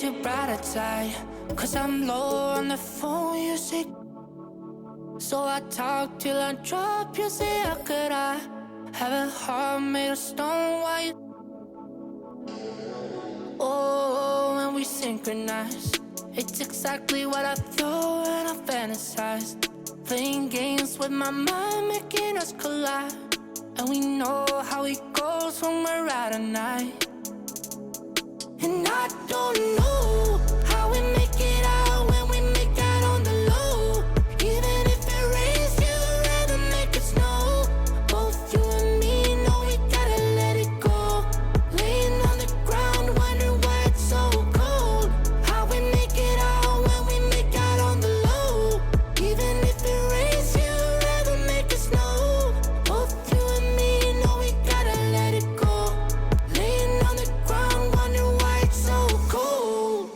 your brighter side. Cause I'm low on the phone, you say. So I talk till I drop, you say, how could I have a heart made of stone? Why you? Oh, when we synchronize, it's exactly what I thought and I fantasized. Playing games with my mind, making us collide. And we know how it goes when we're out at night. And I don't know how we make it out when we make out on the low. Even if it rains, you'd rather make it snow. Both you and me know we gotta let it go. Laying on the ground, wondering why it's so cold. How we make it out when we make out on the low. Even if it rains, you'd rather make it snow. Both you and me know we gotta let it go. Laying on the ground, wondering why it's so cold.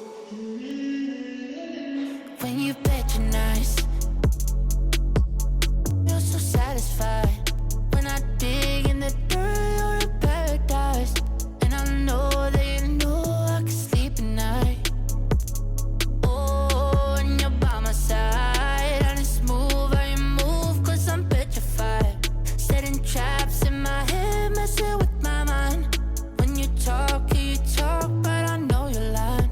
When you patronize, you're so satisfied. When I dig in the dirt, you're in paradise. And I know that you know I can sleep at night. Oh, and you're by my side. And it's smooth how you move, cause I'm petrified. Setting traps in my head, messing with my mind. When you talk, but I know you're lying.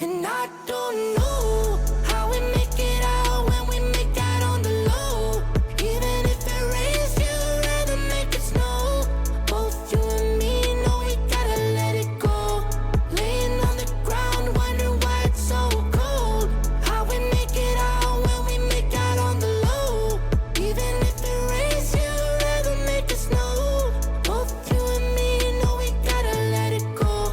And I don't know how we make it out when we make out on the low. Even if it rains, you'd rather make it snow. Both you and me know we gotta let it go. Laying on the ground, wondering why it's so cold. How we make it out when we make out on the low. Even if it rains, you'd rather make it snow. Both you and me know we gotta let it go.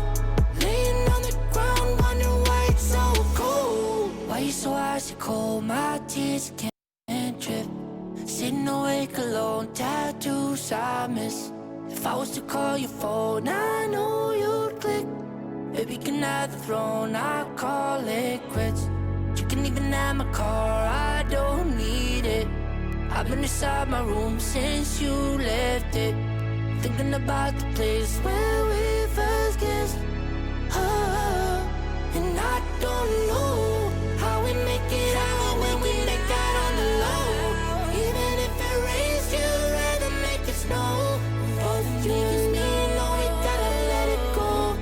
Laying on the ground, wondering why it's so cold. Why you so icy cold? My tears can't drip. Sitting awake alone, tattoos I miss. If I was to call your phone, I know you'd click. Baby, can I have the throne? I call it quits. You can even have my car, I don't need it. I've been inside my room since you left it. Thinking about the place where we first kissed. Oh, and I don't know how we make it out when we make out on the low. Even if it rains, you'd rather make it snow. Both you and me know we gotta let it go.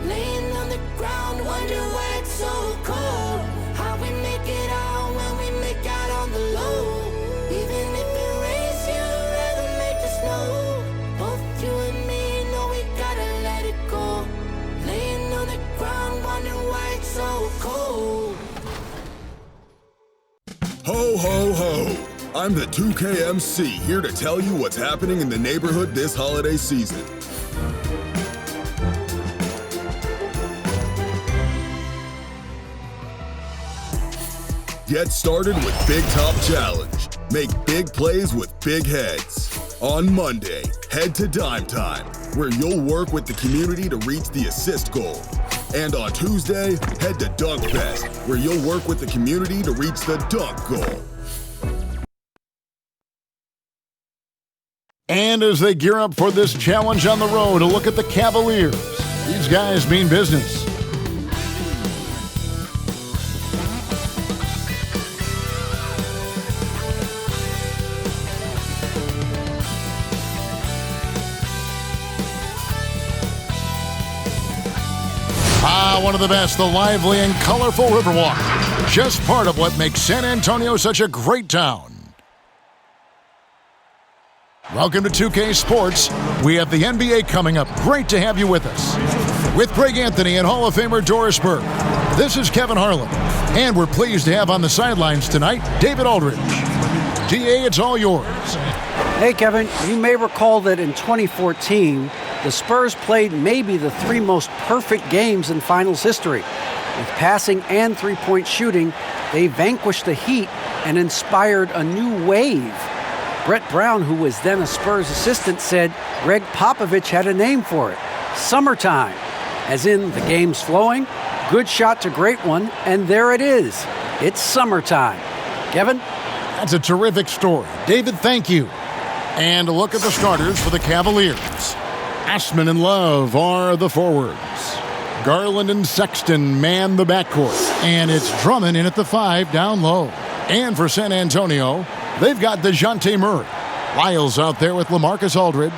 Laying on the ground, wondering why it's so cold. How we make it out when we make out on the low. Even if it rains, you'd rather make it snow. Both you and me know we gotta let it go. Laying on the ground, wondering why it's so cold. Ho, ho, ho! I'm the 2KMC, here to tell you what's happening in the neighborhood this holiday season. Get started with Big Top Challenge. Make big plays with big heads. On Monday, head to Dime Time, where you'll work with the community to reach the assist goal. And on Tuesday, head to Dunk Fest, where you'll work with the community to reach the dunk goal. And as they gear up for this challenge on the road, a look at the Cavaliers. These guys mean business. One of the best, the lively and colorful Riverwalk. Just part of what makes San Antonio such a great town. Welcome to 2K Sports. We have the NBA coming up. Great to have you with us. With Greg Anthony and Hall of Famer Doris Burke, this is Kevin Harlan. And we're pleased to have on the sidelines tonight, David Aldridge. DA, it's all yours. Hey, Kevin, you may recall that in 2014, the Spurs played maybe the three most perfect games in finals history. With passing and three-point shooting, they vanquished the Heat and inspired a new wave. Brett Brown, who was then a Spurs assistant, said Greg Popovich had a name for it, summertime. As in, the game's flowing, good shot to great one, and there it is. It's summertime. Kevin? That's a terrific story. David, thank you. And a look at the starters for the Cavaliers. Asman and Love are the forwards. Garland and Sexton man the backcourt. And it's Drummond in at the 5 down low. And for San Antonio, they've got Dejounte Murray. Lyles out there with LaMarcus Aldridge.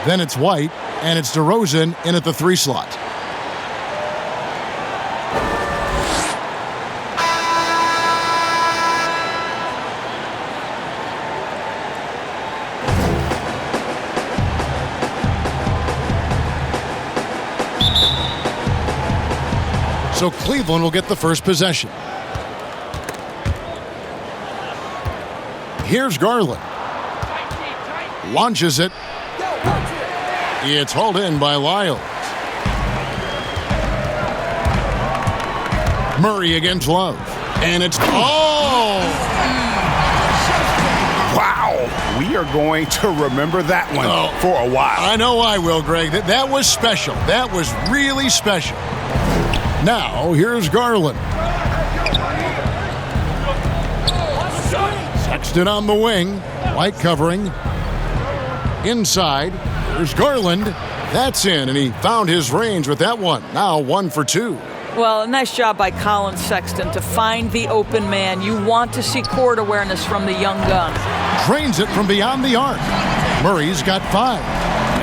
Then it's White, and it's DeRozan in at the 3 slot. So Cleveland will get the first possession. Here's Garland. Launches it. It's hauled in by Lyles. Murray against Love. And it's... Oh! Wow. We are going to remember that one for a while. I know I will, Greg. That was special. That was really special. Now, here's Garland. Sexton on the wing. White covering. Inside. There's Garland. That's in, and he found his range with that one. Now 1 for 2. Well, a nice job by Colin Sexton to find the open man. You want to see court awareness from the young gun. Drains it from beyond the arc. Murray's got 5.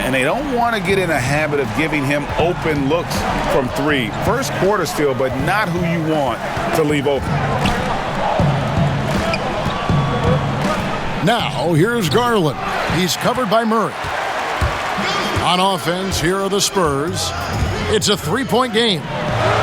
And they don't want to get in a habit of giving him open looks from 3. First quarter still, but not who you want to leave open. Now, here's Garland. He's covered by Murray. On offense, here are the Spurs. It's a 3-point game.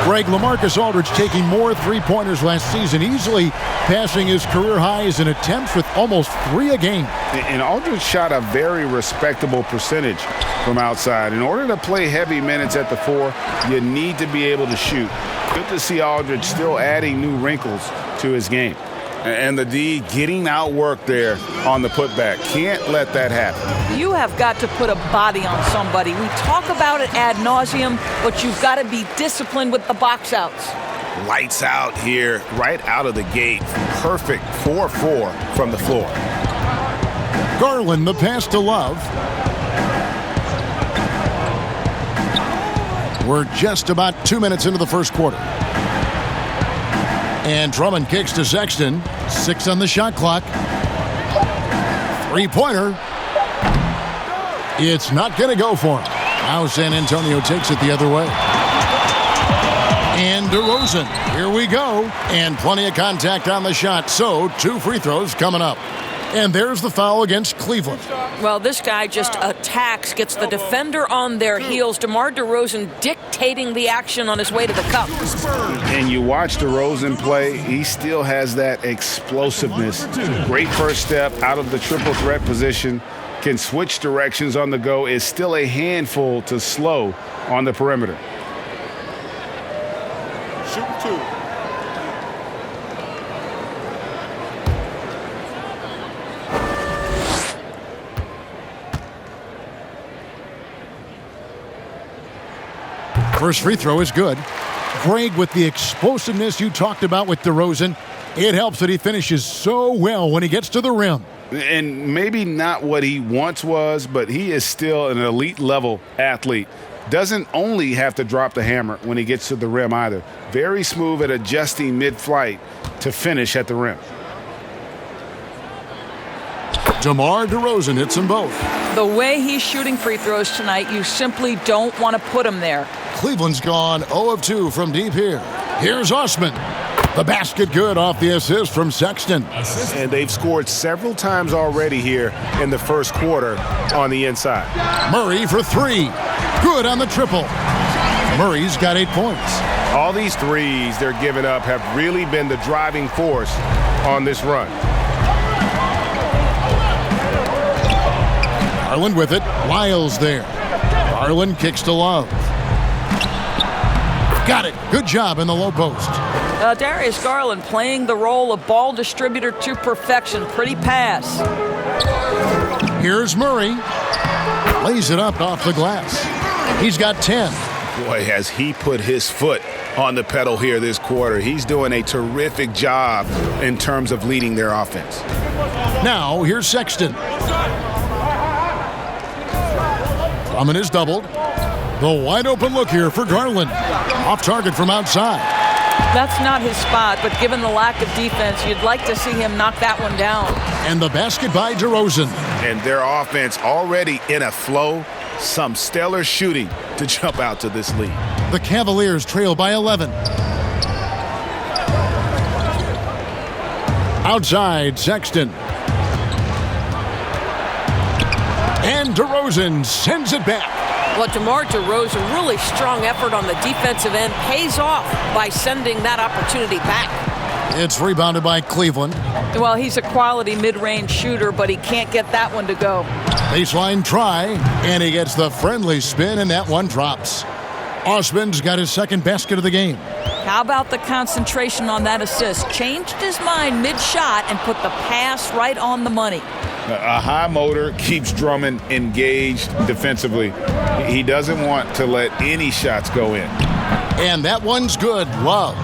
Greg, LaMarcus Aldridge taking more 3-pointers last season, easily passing his career highs in attempts with almost 3 a game. And Aldridge shot a very respectable percentage from outside. In order to play heavy minutes at the 4, you need to be able to shoot. Good to see Aldridge still adding new wrinkles to his game. And the D getting outworked there on the putback. Can't let that happen. You have got to put a body on somebody. We talk about it ad nauseum, but you've got to be disciplined with the box outs. Lights out here right out of the gate. Perfect 4-4 from the floor. Garland, the pass to Love. We're just about 2 minutes into the first quarter. And Drummond kicks to Sexton. 6 on the shot clock. 3-pointer. It's not going to go for him. Now San Antonio takes it the other way. And DeRozan. Here we go. And plenty of contact on the shot. So 2 free throws coming up. And there's the foul against Cleveland. Well, this guy just attacks, gets the defender on their heels. DeMar DeRozan dictating the action on his way to the cup. And you watch DeRozan play, he still has that explosiveness. Great first step out of the triple threat position. Can switch directions on the go. Is still a handful to slow on the perimeter. Shoot 2. First free throw is good. Greg, with the explosiveness you talked about with DeRozan, it helps that he finishes so well when he gets to the rim. And maybe not what he once was, but he is still an elite-level athlete. Doesn't only have to drop the hammer when he gets to the rim either. Very smooth at adjusting mid-flight to finish at the rim. DeMar DeRozan hits them both. The way he's shooting free throws tonight, you simply don't want to put him there. Cleveland's gone 0 of 2 from deep here. Here's Osman. The basket good off the assist from Sexton. And they've scored several times already here in the first quarter on the inside. Murray for 3. Good on the triple. Murray's got 8 points. All these threes they're giving up have really been the driving force on this run. Garland with it. Lyles there. Garland kicks to Love. Got it. Good job in the low post. Darius Garland playing the role of ball distributor to perfection. Pretty pass. Here's Murray. Lays it up off the glass. He's got 10. Boy, has he put his foot on the pedal here this quarter. He's doing a terrific job in terms of leading their offense. Now, here's Sexton. Drummond is doubled. The wide open look here for Garland. Off target from outside. That's not his spot, but given the lack of defense, you'd like to see him knock that one down. And the basket by DeRozan. And their offense already in a flow. Some stellar shooting to jump out to this lead. The Cavaliers trail by 11. Outside, Sexton. And DeRozan sends it back. Well, DeMar DeRozan, really strong effort on the defensive end, pays off by sending that opportunity back. It's rebounded by Cleveland. Well, he's a quality mid-range shooter, but he can't get that one to go. Baseline try, and he gets the friendly spin, and that one drops. Osman's got his second basket of the game. How about the concentration on that assist? Changed his mind mid-shot and put the pass right on the money. A high motor keeps Drummond engaged defensively. He doesn't want to let any shots go in. And that one's good. Love.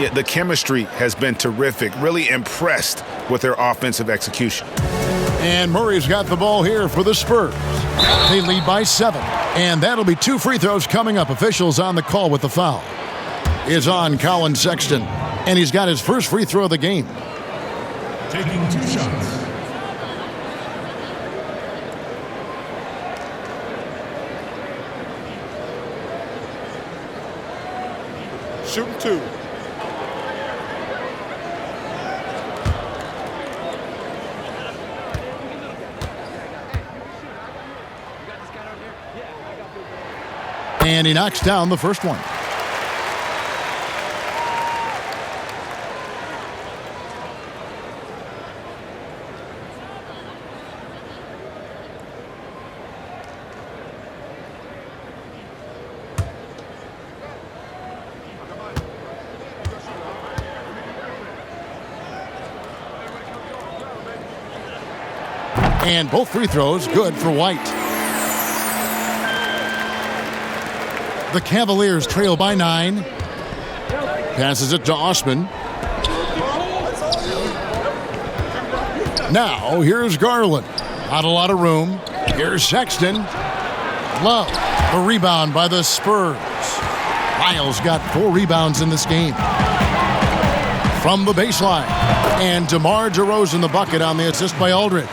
Yeah, the chemistry has been terrific. Really impressed with their offensive execution. And Murray's got the ball here for the Spurs. They lead by 7. And that'll be 2 free throws coming up. Officials on the call with the foul. Is on Colin Sexton. And he's got his first free throw of the game. Taking 2 shots. Shooting 2. And he knocks down the first one. And both free throws good for White. The Cavaliers trail by 9. Passes it to Osman. Now, here's Garland. Not a lot of room. Here's Sexton. Love. The rebound by the Spurs. Lyles got 4 rebounds in this game. From the baseline. And DeMar DeRozan the bucket on the assist by Aldridge.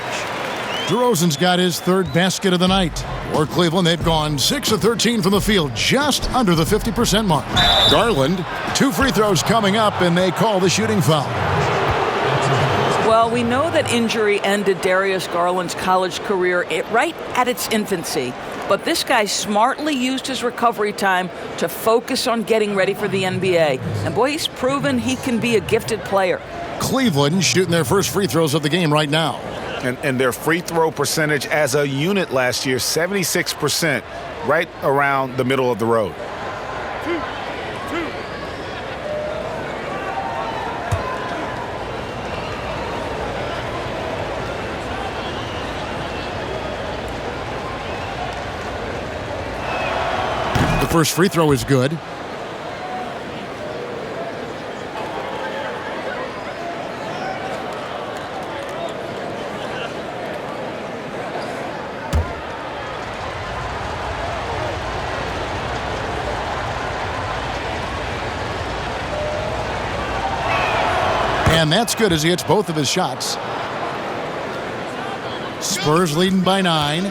DeRozan's got his 3rd basket of the night. For Cleveland, they've gone 6 of 13 from the field, just under the 50% mark. Garland, 2 free throws coming up, and they call the shooting foul. Well, we know that injury ended Darius Garland's college career right at its infancy. But this guy smartly used his recovery time to focus on getting ready for the NBA. And boy, he's proven he can be a gifted player. Cleveland shooting their first free throws of the game right now. And their free throw percentage as a unit last year, 76%, right around the middle of the road. The first free throw is good. And that's good as he hits both of his shots. Spurs leading by 9.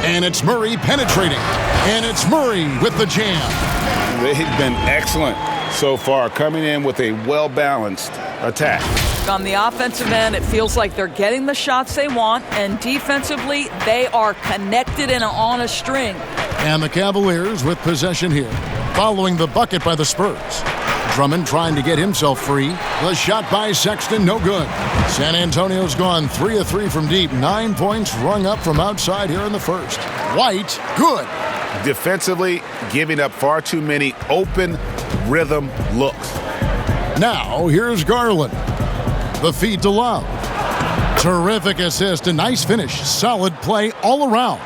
And it's Murray penetrating. And it's Murray with the jam. They've been excellent so far, coming in with a well-balanced attack. On the offensive end, it feels like they're getting the shots they want, and defensively, they are connected and on a string. And the Cavaliers with possession here, following the bucket by the Spurs. Drummond trying to get himself free. The shot by Sexton, no good. San Antonio's gone 3 of 3 from deep. 9 points rung up from outside here in the first. White, good. Defensively, giving up far too many open rhythm looks. Now, here's Garland. The feed to Love. Terrific assist, a nice finish. Solid play all around.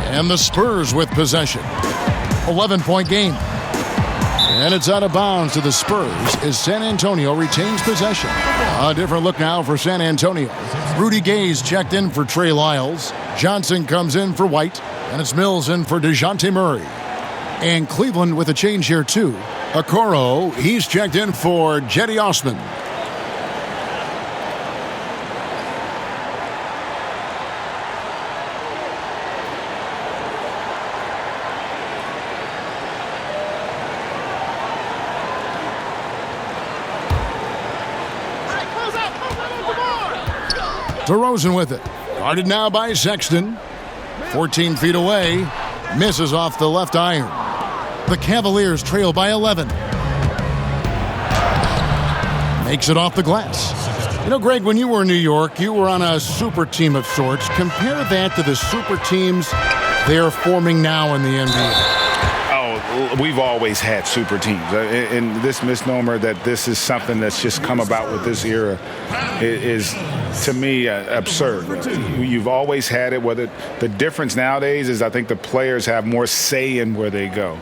And the Spurs with possession. 11-point game. And it's out of bounds to the Spurs as San Antonio retains possession. A different look now for San Antonio. Rudy Gay's checked in for Trey Lyles. Johnson comes in for White. And it's Mills in for Dejounte Murray. And Cleveland with a change here, too. Okoro, he's checked in for Jetty Osman. DeRozan with it. Guarded now by Sexton. 14 feet away. Misses off the left iron. The Cavaliers trail by 11. Makes it off the glass. You know, Greg, when you were in New York, you were on a super team of sorts. Compare that to the super teams they're forming now in the NBA. We've always had super teams. And this misnomer that this is something that's just come about with this era is, to me, absurd. You've always had it. Whether the difference nowadays is I think the players have more say in where they go.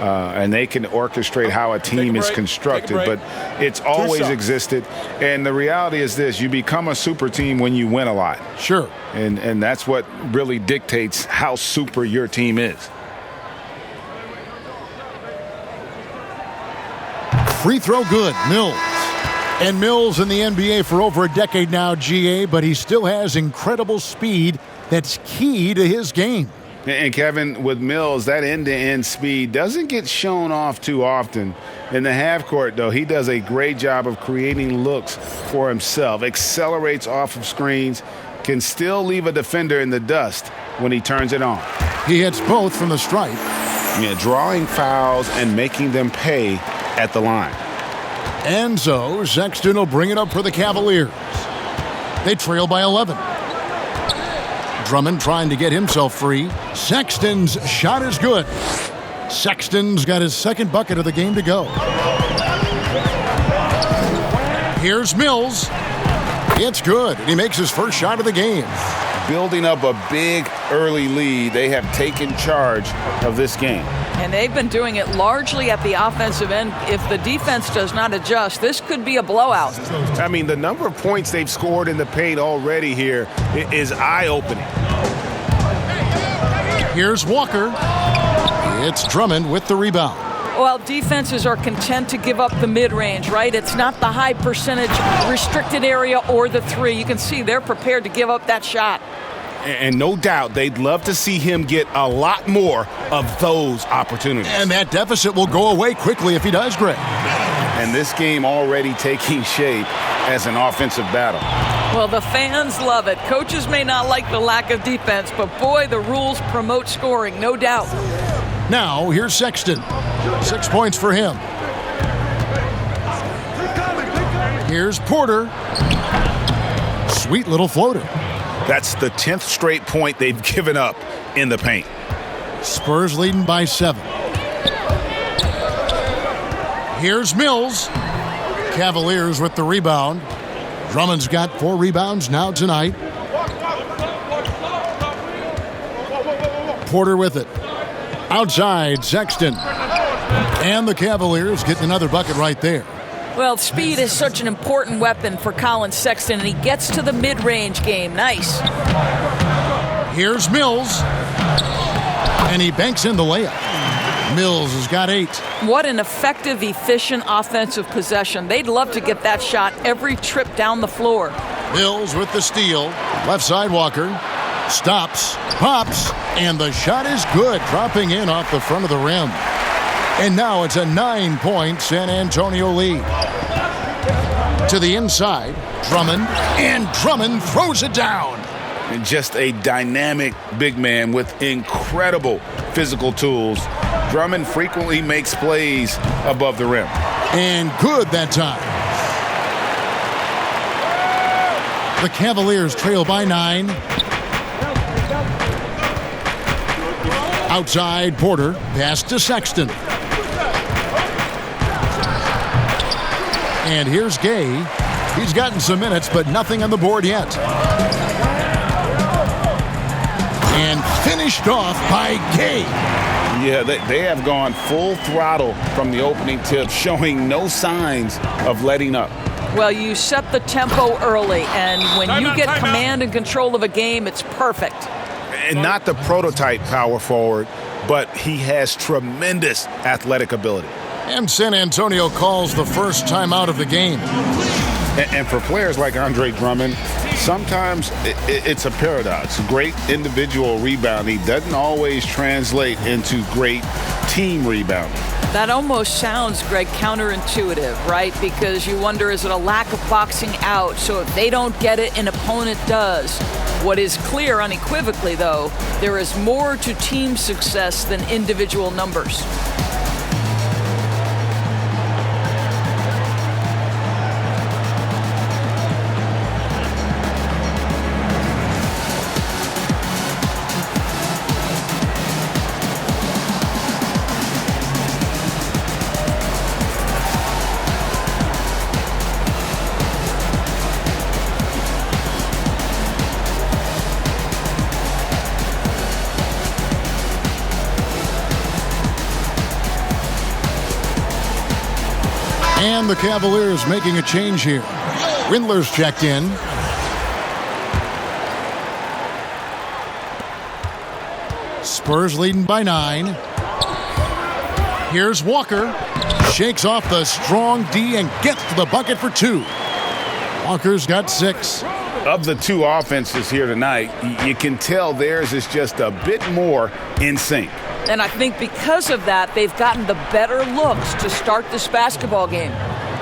And they can orchestrate how a team is constructed. But it's always existed. And the reality is this. You become a super team when you win a lot. Sure. And that's what really dictates how super your team is. Free throw good, Mills. And Mills in the NBA for over a decade now, GA, but he still has incredible speed that's key to his game. And Kevin, with Mills, that end-to-end speed doesn't get shown off too often. In the half court, though, he does a great job of creating looks for himself, accelerates off of screens, can still leave a defender in the dust when he turns it on. He hits both from the stripe. Yeah, drawing fouls and making them pay at the line. And so Sexton will bring it up for the Cavaliers. They trail by 11. Drummond trying to get himself free. Sexton's shot is good. Sexton's got his second bucket of the game to go. Here's Mills. It's good, and he makes his first shot of the game. Building up a big early lead, they have taken charge of this game. And they've been doing it largely at the offensive end. If the defense does not adjust, this could be a blowout. I mean, the number of points they've scored in the paint already here is eye-opening. Here's Walker. It's Drummond with the rebound. Well, defenses are content to give up the mid-range, right? It's not the high percentage restricted area or the three. You can see they're prepared to give up that shot. And no doubt they'd love to see him get a lot more of those opportunities. And that deficit will go away quickly if he does, Greg. And this game already taking shape as an offensive battle. Well, the fans love it. Coaches may not like the lack of defense, but boy, the rules promote scoring, no doubt. Now, here's Sexton. 6 points for him. Here's Porter. Sweet little floater. That's the 10th straight point they've given up in the paint. Spurs leading by 7. Here's Mills. Cavaliers with the rebound. Drummond's got 4 rebounds now tonight. Porter with it. Outside, Sexton. And the Cavaliers getting another bucket right there. Well, speed is such an important weapon for Colin Sexton, and he gets to the mid-range game. Nice. Here's Mills. And he banks in the layup. Mills has got 8. What an effective, efficient offensive possession. They'd love to get that shot every trip down the floor. Mills with the steal. Left side Walker. Stops. Pops. And the shot is good. Dropping in off the front of the rim. And now it's a 9-point San Antonio lead. To the inside, Drummond, and Drummond throws it down. And just a dynamic big man with incredible physical tools. Drummond frequently makes plays above the rim. And good that time. The Cavaliers trail by 9. Outside, Porter, pass to Sexton. And here's Gay. He's gotten some minutes, but nothing on the board yet. And finished off by Gay. Yeah, they have gone full throttle from the opening tip, showing no signs of letting up. Well, you set the tempo early, and when you get command and control of a game, it's perfect. And not the prototype power forward, but he has tremendous athletic ability. And San Antonio calls the first timeout of the game. And for players like Andre Drummond, sometimes it's a paradox. Great individual rebounding doesn't always translate into great team rebounding. That almost sounds, Greg, counterintuitive, right? Because you wonder, is it a lack of boxing out? So if they don't get it, an opponent does. What is clear unequivocally, though, there is more to team success than individual numbers. And the Cavaliers making a change here. Windler's checked in. Spurs leading by 9. Here's Walker. Shakes off the strong D and gets to the bucket for 2. Walker's got 6. Of the two offenses here tonight, you can tell theirs is just a bit more in sync. And I think because of that, they've gotten the better looks to start this basketball game.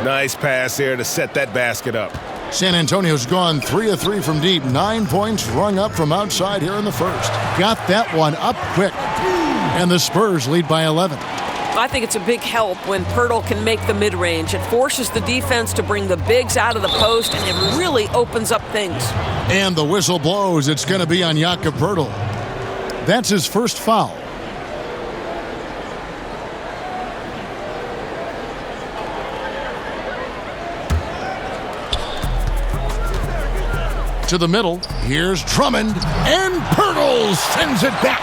Nice pass there to set that basket up. San Antonio's gone 3 of 3 from deep. 9 points rung up from outside here in the first. Got that one up quick. And the Spurs lead by 11. I think it's a big help when Pirtle can make the mid-range. It forces the defense to bring the bigs out of the post, and it really opens up things. And the whistle blows. It's going to be on Jakob Pirtle. That's his first foul. To the middle. Here's Drummond, and Pirtle sends it back.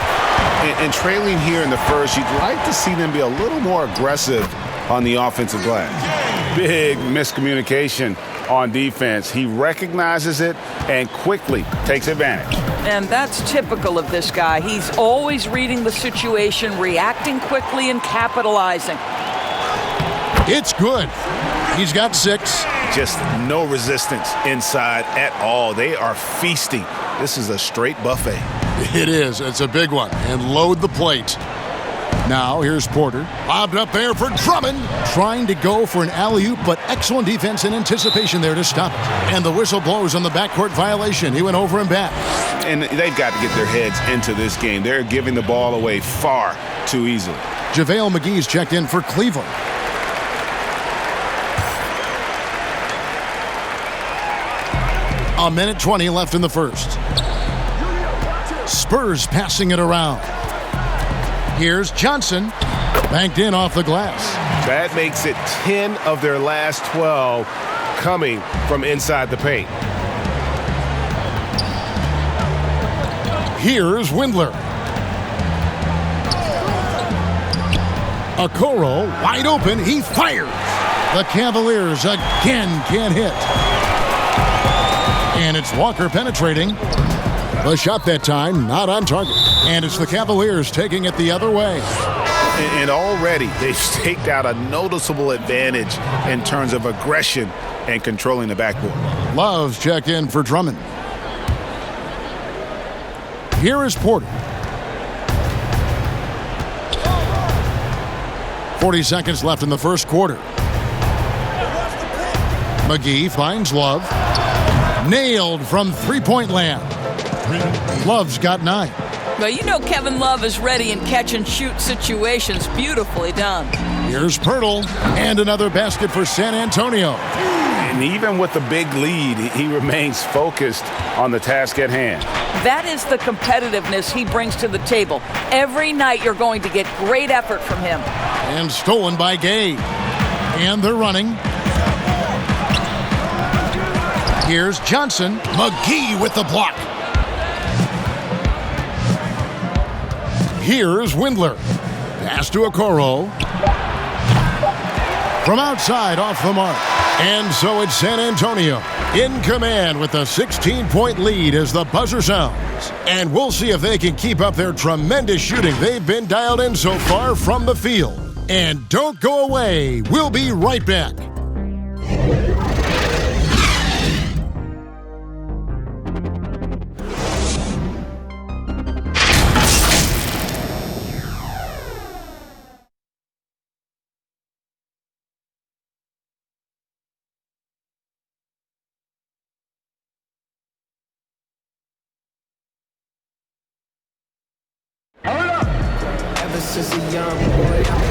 And trailing here in the first, you'd like to see them be a little more aggressive on the offensive glass. Big miscommunication on defense. He recognizes it and quickly takes advantage. And that's typical of this guy. He's always reading the situation, reacting quickly, and capitalizing. It's good. He's got 6. Just no resistance inside at all. They are feasting. This is a straight buffet. It is. It's a big one. And load the plate. Now, here's Porter. Lobbed up there for Drummond. Trying to go for an alley-oop, but excellent defense and anticipation there to stop it. And the whistle blows on the backcourt violation. He went over and back. And they've got to get their heads into this game. They're giving the ball away far too easily. JaVale McGee's checked in for Cleveland. A minute 20 left in the first. Spurs passing it around. Here's Johnson. Banked in off the glass. That makes it 10 of their last 12 coming from inside the paint. Here's Windler. Okoro wide open. He fires. The Cavaliers again can't hit. And it's Walker penetrating. The shot that time not on target. And it's the Cavaliers taking it the other way. And already they've staked out a noticeable advantage in terms of aggression and controlling the backboard. Love's checked in for Drummond. Here is Porter. 40 seconds left in the first quarter. McGee finds Love. Nailed from three-point land. Love's got 9. Well, you know Kevin Love is ready in catch-and-shoot situations. Beautifully done. Here's Pirtle. And another basket for San Antonio. And even with the big lead, he remains focused on the task at hand. That is the competitiveness he brings to the table. Every night you're going to get great effort from him. And stolen by Gay. And they're running. Here's Johnson. McGee with the block. Here's Windler. Pass to Okoro. From outside, off the mark. And so it's San Antonio in command with a 16-point lead as the buzzer sounds. And we'll see if they can keep up their tremendous shooting they've been dialed in so far from the field. And don't go away. We'll be right back.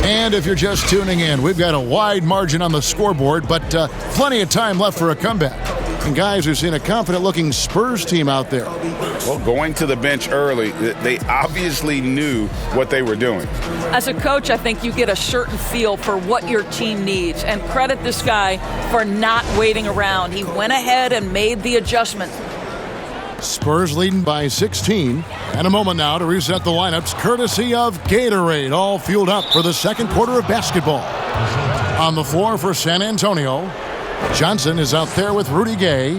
And if you're just tuning in, we've got a wide margin on the scoreboard, but plenty of time left for a comeback. And guys, we've seen a confident-looking Spurs team out there. Well, going to the bench early, they obviously knew what they were doing. As a coach, I think you get a certain feel for what your team needs, and credit this guy for not waiting around. He went ahead and made the adjustment. Spurs leading by 16. And a moment now to reset the lineups, courtesy of Gatorade, all fueled up for the second quarter of basketball. On the floor for San Antonio, Johnson is out there with Rudy Gay.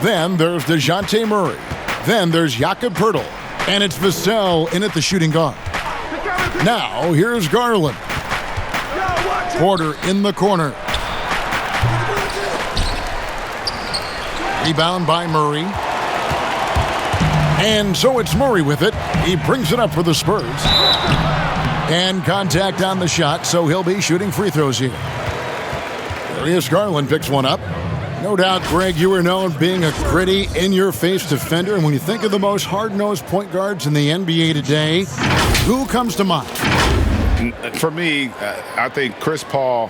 Then there's Dejounte Murray. Then there's Jakob Poeltl. And it's Vassell in at the shooting guard. Now here's Garland. Porter in the corner. Rebound by Murray. And so it's Murray with it. He brings it up for the Spurs. And contact on the shot, so he'll be shooting free throws here. Darius Garland picks one up. No doubt, Greg, you were known being a gritty, in-your-face defender. And when you think of the most hard-nosed point guards in the NBA today, who comes to mind? For me, I think Chris Paul,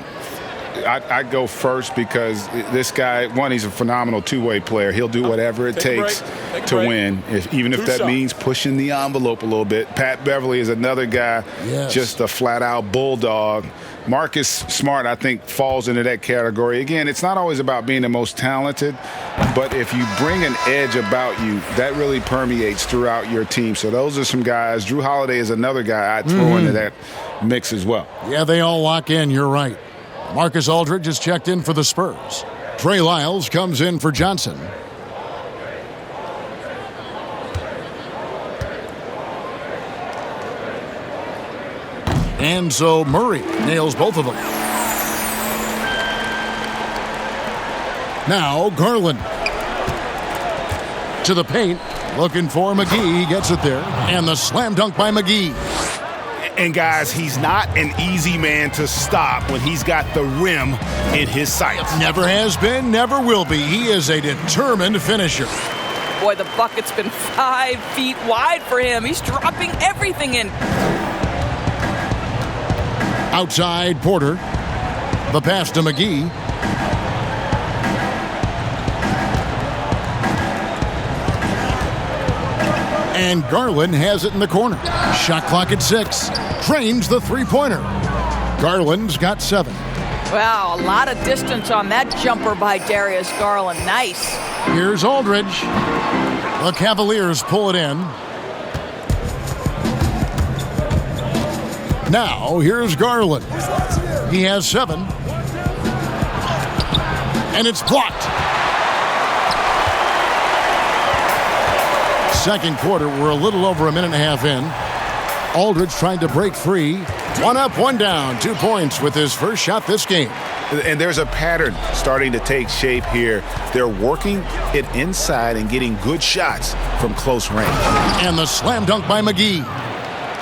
I'd go first because this guy, one, he's a phenomenal two-way player. He'll do whatever it takes to win, even if that means pushing the envelope a little bit. Pat Beverly is another guy, just a flat-out bulldog. Marcus Smart, I think, falls into that category. Again, it's not always about being the most talented, but if you bring an edge about you, that really permeates throughout your team. So those are some guys. Drew Holiday is another guy I'd throw into that mix as well. Yeah, they all lock in. You're right. Marcus Aldridge has checked in for the Spurs. Trey Lyles comes in for Johnson. And so Murray nails both of them. Now Garland to the paint, looking for McGee. He gets it there. And the slam dunk by McGee. And guys, he's not an easy man to stop when he's got the rim in his sights. Never has been, never will be. He is a determined finisher. Boy, the bucket's been 5 feet wide for him. He's dropping everything in. Outside Porter. The pass to McGee. And Garland has it in the corner. Shot clock at 6. Trains the three-pointer. Garland's got 7. Wow, a lot of distance on that jumper by Darius Garland. Nice. Here's Aldridge. The Cavaliers pull it in. Now, here's Garland. He has 7. And it's blocked. Second quarter, we're a little over a minute and a half in. Aldridge trying to break free. 1 up, 1 down. 2 points with his first shot this game. And there's a pattern starting to take shape here. They're working it inside and getting good shots from close range. And the slam dunk by McGee.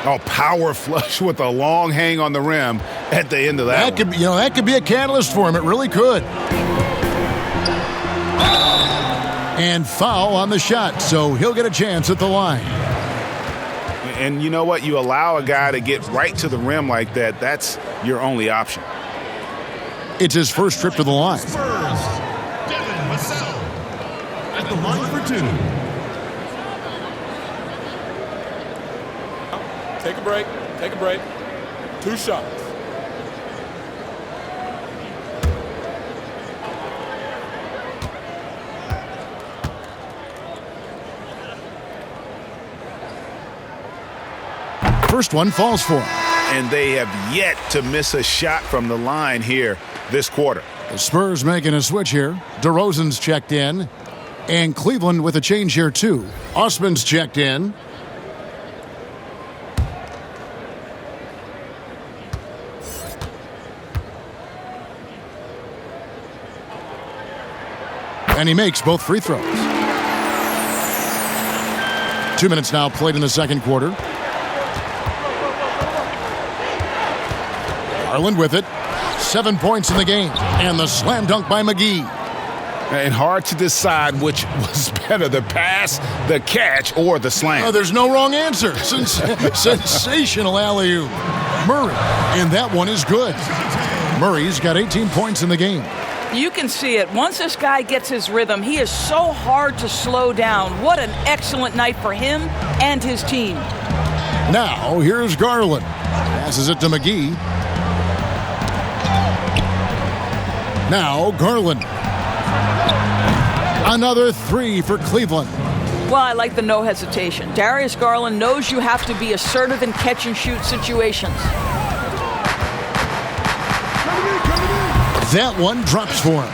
Oh, power flush with a long hang on the rim at the end of that. That could be a catalyst for him. It really could. And foul on the shot, so he'll get a chance at the line. And you know what? You allow a guy to get right to the rim like that, that's your only option. It's his first trip to the line. Spurs, Vassell at the line for 2. Take a break. 2 shots. First one falls for him. And they have yet to miss a shot from the line here this quarter. The Spurs making a switch here. DeRozan's checked in. And Cleveland with a change here, too. Osman's checked in. And he makes both free throws. 2 minutes now played in the second quarter. Garland with it. 7 points in the game. And the slam dunk by McGee. And hard to decide which was better, the pass, the catch, or the slam. Oh, there's no wrong answer. Sensational alley-oop. Murray. And that one is good. Murray's got 18 points in the game. You can see it. Once this guy gets his rhythm, he is so hard to slow down. What an excellent night for him and his team. Now, here's Garland. Passes it to McGee. Now, Garland. Another three for Cleveland. Well, I like the no hesitation. Darius Garland knows you have to be assertive in catch-and-shoot situations. That one drops for him.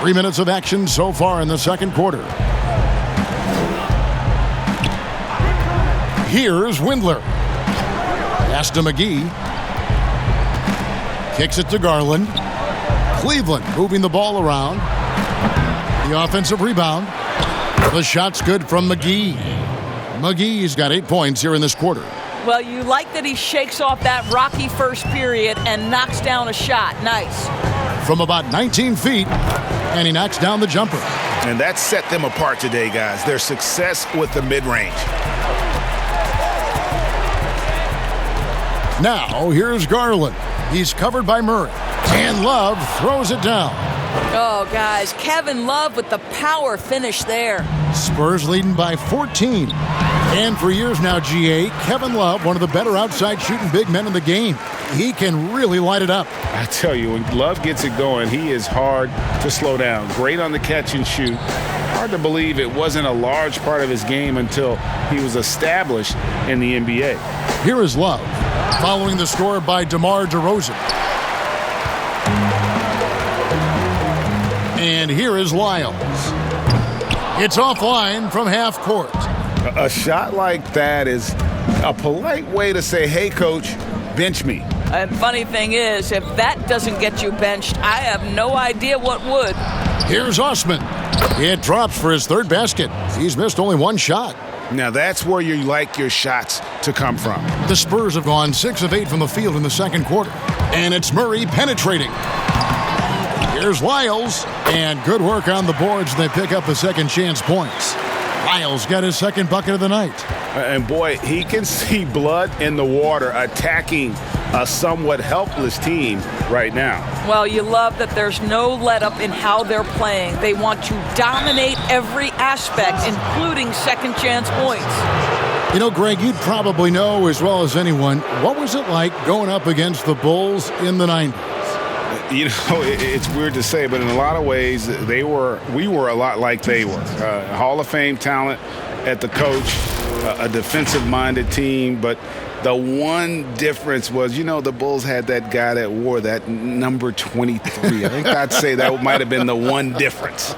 3 minutes of action so far in the second quarter. Here's Windler. Pass to McGee. Kicks it to Garland. Cleveland moving the ball around. The offensive rebound. The shot's good from McGee. McGee's got 8 points here in this quarter. Well, you like that he shakes off that rocky first period and knocks down a shot. Nice. From about 19 feet, and he knocks down the jumper. And that set them apart today, guys. Their success with the mid-range. Now, here's Garland. He's covered by Murray. And Love throws it down. Oh, guys, Kevin Love with the power finish there. Spurs leading by 14. And for years now, GA, Kevin Love, one of the better outside shooting big men in the game. He can really light it up. I tell you, when Love gets it going, he is hard to slow down. Great on the catch and shoot. Hard to believe it wasn't a large part of his game until he was established in the NBA. Here is Love, following the score by DeMar DeRozan. And here is Lyles. It's offline from half court. A shot like that is a polite way to say, hey, coach, bench me. And funny thing is, if that doesn't get you benched, I have no idea what would. Here's Osman. It drops for his third basket. He's missed only one shot. Now that's where you like your shots to come from. The Spurs have gone 6 of 8 from the field in the second quarter. And it's Murray penetrating. Here's Lyles. And good work on the boards. They pick up the second chance points. Lyles got his second bucket of the night. And boy, he can see blood in the water attacking a somewhat helpless team right now. Well, you love that there's no let-up in how they're playing. They want to dominate every aspect, including second chance points. You know, Greg, you'd probably know as well as anyone, what was it like going up against the Bulls in the 90s? You know, it's weird to say, but in a lot of ways, we were a lot like they were. Hall of Fame talent at the coach, a defensive-minded team, but the one difference was, you know, the Bulls had that guy that wore that number 23. I think I'd say that might have been the one difference.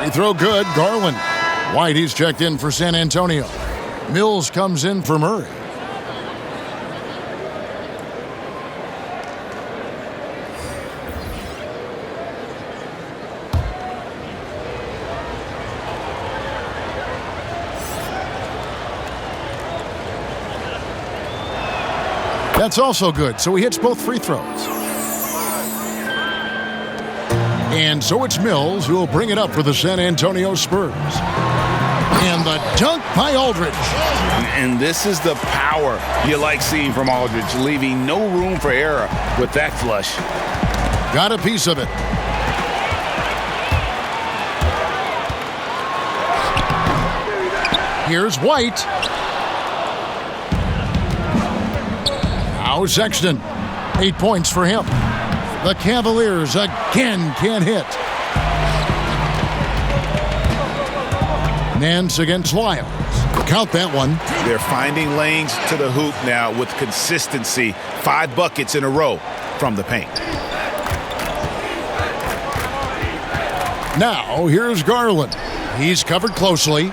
Free throw good, Garland. White, he's checked in for San Antonio. Mills comes in for Murray. That's also good, so he hits both free throws. And so it's Mills who will bring it up for the San Antonio Spurs. And the dunk by Aldridge. And this is the power you like seeing from Aldridge, leaving no room for error with that flush. Got a piece of it. Here's White. Now Sexton. 8 points for him. The Cavaliers again can't hit. Nance against Lyles. Count that one. They're finding lanes to the hoop now with consistency. 5 buckets in a row from the paint. Now, here's Garland. He's covered closely.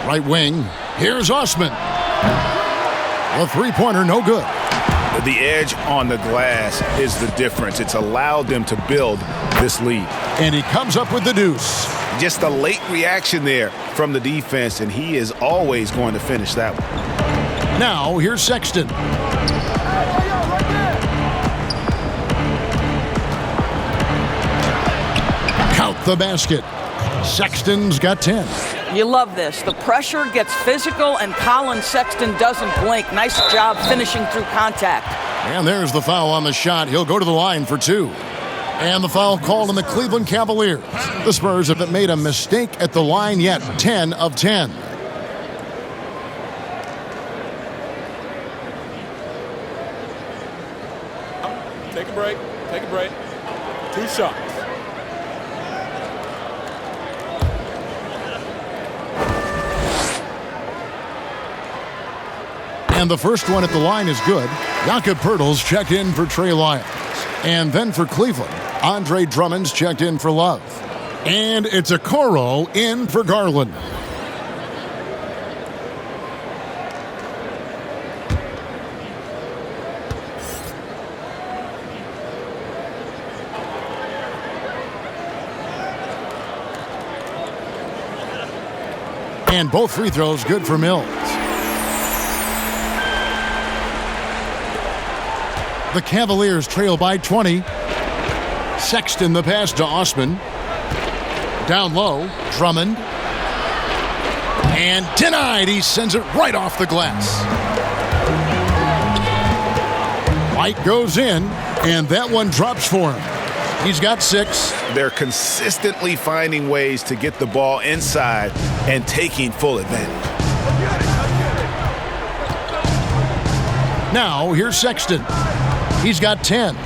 Right wing. Here's Osman. The three-pointer, no good. The edge on the glass is the difference. It's allowed them to build this lead. And he comes up with the deuce. Just a late reaction there from the defense, and he is always going to finish that one. Now, here's Sexton. Count the basket. Sexton's got 10. You love this. The pressure gets physical, and Colin Sexton doesn't blink. Nice job finishing through contact. And there's the foul on the shot. He'll go to the line for 2. And the foul called on the Cleveland Cavaliers. The Spurs haven't made a mistake at the line yet. 10 of 10. Take a break. Take a break. 2 shots. And the first one at the line is good. Jakob Poeltl's checked in for Trey Lyles. And then for Cleveland, Andre Drummond's checked in for Love. And it's a Okoro in for Garland. And both free throws good for Mills. The Cavaliers trail by 20. Sexton the pass to Osman. Down low, Drummond. And denied. He sends it right off the glass. White goes in, and that one drops for him. He's got 6. They're consistently finding ways to get the ball inside and taking full advantage. Now, here's Sexton. He's got 10.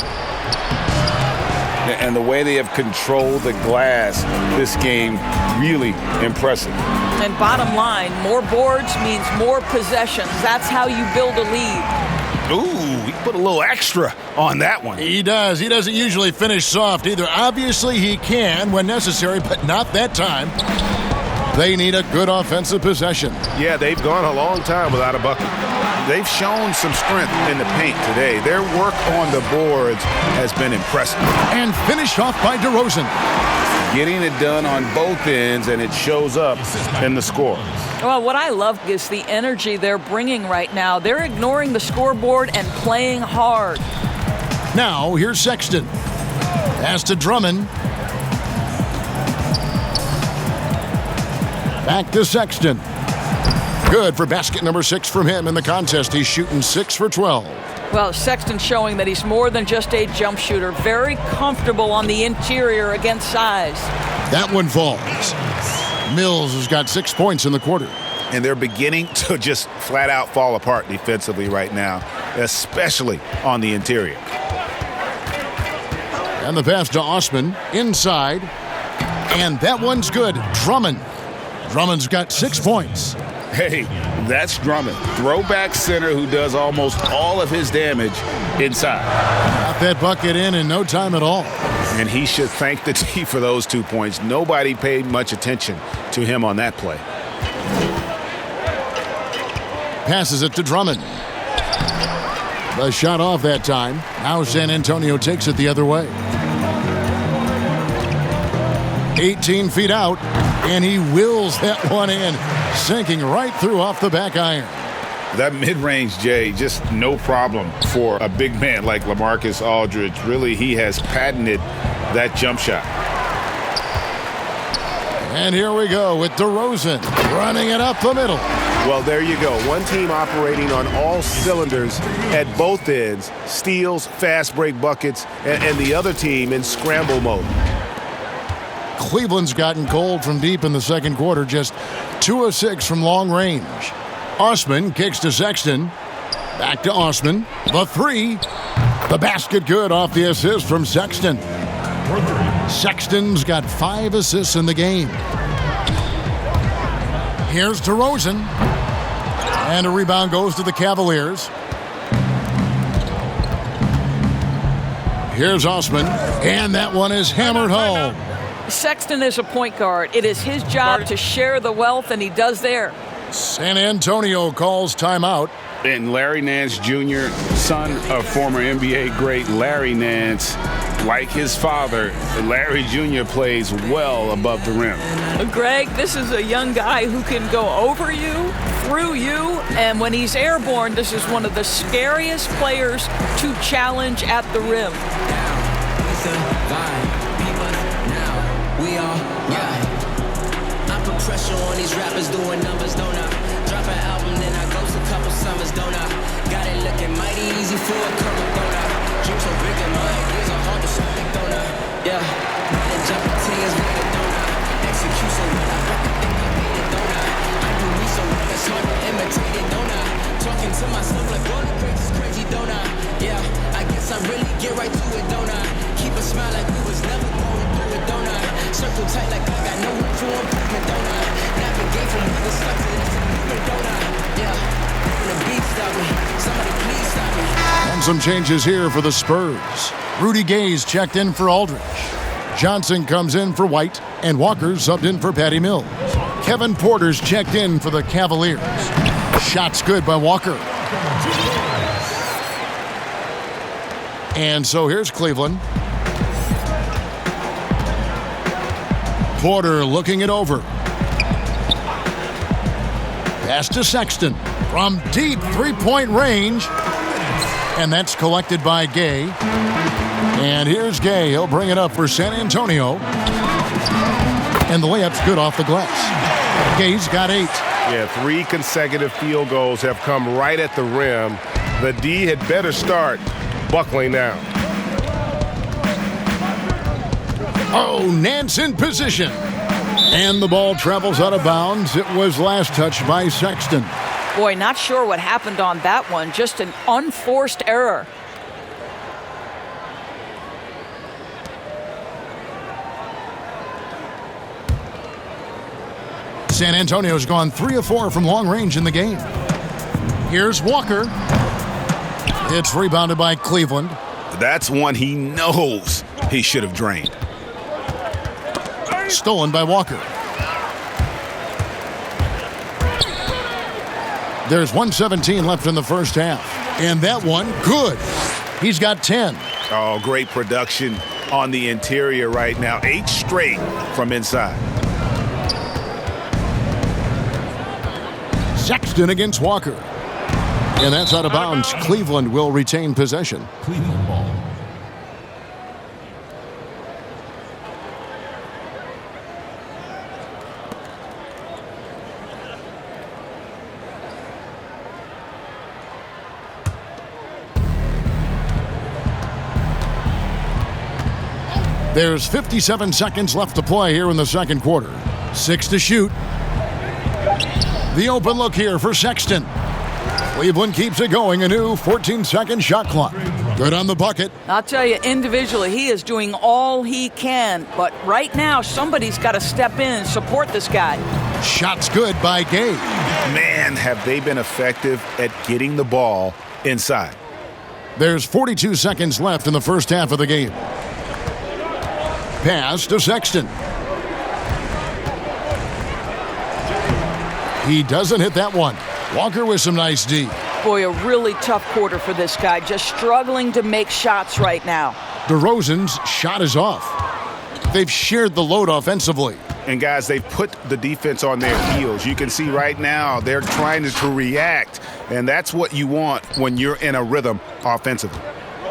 And the way they have controlled the glass this game, really impressive. And bottom line, more boards means more possessions. That's how you build a lead. Ooh, he put a little extra on that one. He does. He doesn't usually finish soft either. Obviously, he can when necessary, but not that time. They need a good offensive possession. Yeah, they've gone a long time without a bucket. They've shown some strength in the paint today. Their work on the boards has been impressive. And finished off by DeRozan. Getting it done on both ends, and it shows up in the score. Well, what I love is the energy they're bringing right now. They're ignoring the scoreboard and playing hard. Now, here's Sexton. Pass to Drummond. Back to Sexton. Good for basket number 6 from him in the contest. He's shooting 6 for 12. Well, Sexton showing that he's more than just a jump shooter. Very comfortable on the interior against size. That one falls. Mills has got 6 points in the quarter. And they're beginning to just flat out fall apart defensively right now, especially on the interior. And the pass to Osman inside. And that one's good. Drummond's got 6 points. Hey, that's Drummond. Throwback center who does almost all of his damage inside. Got that bucket in no time at all. And he should thank the team for those 2 points. Nobody paid much attention to him on that play. Passes it to Drummond. The shot off that time. Now San Antonio takes it the other way. 18 feet out, and he wills that one in, sinking right through off the back iron. That mid-range, Jay, just no problem for a big man like LaMarcus Aldridge. Really, he has patented that jump shot. And here we go with DeRozan running it up the middle. Well, there you go. One team operating on all cylinders at both ends. Steals, fast break buckets, and the other team in scramble mode. Cleveland's gotten cold from deep in the second quarter, just 2 of 6 from long range. Osman kicks to Sexton. Back to Osman. The 3. The basket good off the assist from Sexton. for 3. Sexton's got 5 assists in the game. Here's DeRozan. And a rebound goes to the Cavaliers. Here's Osman. And that one is hammered home. Sexton is a point guard. It is his job to share the wealth, and he does there. San Antonio calls timeout. And Larry Nance Jr., son of former NBA great Larry Nance, like his father, Larry Jr. plays well above the rim. Greg, this is a young guy who can go over you, through you, and when he's airborne, this is one of the scariest players to challenge at the rim. We are right. I put pressure on these rappers doing numbers, don't I? Drop an album, then I ghost a couple summers, don't I? Got it looking mighty easy for a couple, don't I? Dream so big and my ideas are hard to stick, don't I? Yeah. And jumping teams with it, don't I? Execution when I made it, don't I? I do me so well, it's hard to imitate it, don't I? Talking to myself like, boy, the crazy is crazy, don't I? Yeah. I guess I really get right to it, don't I? Keep a smile like we was never going through it, don't I? Circle tight like I got no room for improvement, don't I? Navigate from other stuff to this movement, don't I? Yeah. When the beat stop me, somebody please stop me. And some changes here for the Spurs. Rudy Gay's checked in for Aldridge. Johnson comes in for White, and Walker subbed in for Patty Mills. Kevin Porter's checked in for the Cavaliers. Shot's good by Walker. And so here's Cleveland. Porter looking it over. Pass to Sexton from deep three-point range. And that's collected by Gay. And here's Gay. He'll bring it up for San Antonio. And the layup's good off the glass. Gay's got 8. Yeah, 3 consecutive field goals have come right at the rim. The D had better start buckling down. Oh, Nance in position. And the ball travels out of bounds. It was last touched by Sexton. Boy, not sure what happened on that one. Just an unforced error. San Antonio's gone 3 of 4 from long range in the game. Here's Walker. It's rebounded by Cleveland. That's one he knows he should have drained. Stolen by Walker. There's 1:17 left in the first half. And that one, good. He's got 10. Oh, great production on the interior right now. 8 straight from inside. Sexton against Walker. And that's out of bounds. Cleveland will retain possession. Cleveland ball. There's 57 seconds left to play here in the second quarter. 6 to shoot. The open look here for Sexton. Cleveland keeps it going. A new 14-second shot clock. Good on the bucket. I'll tell you, individually, he is doing all he can. But right now, somebody's got to step in and support this guy. Shot's good by Gay. Man, have they been effective at getting the ball inside. There's 42 seconds left in the first half of the game. Pass to Sexton. He doesn't hit that one. Walker with some nice D. Boy, a really tough quarter for this guy. Just struggling to make shots right now. DeRozan's shot is off. They've shared the load offensively. And guys, they've put the defense on their heels. You can see right now they're trying to react. And that's what you want when you're in a rhythm offensively.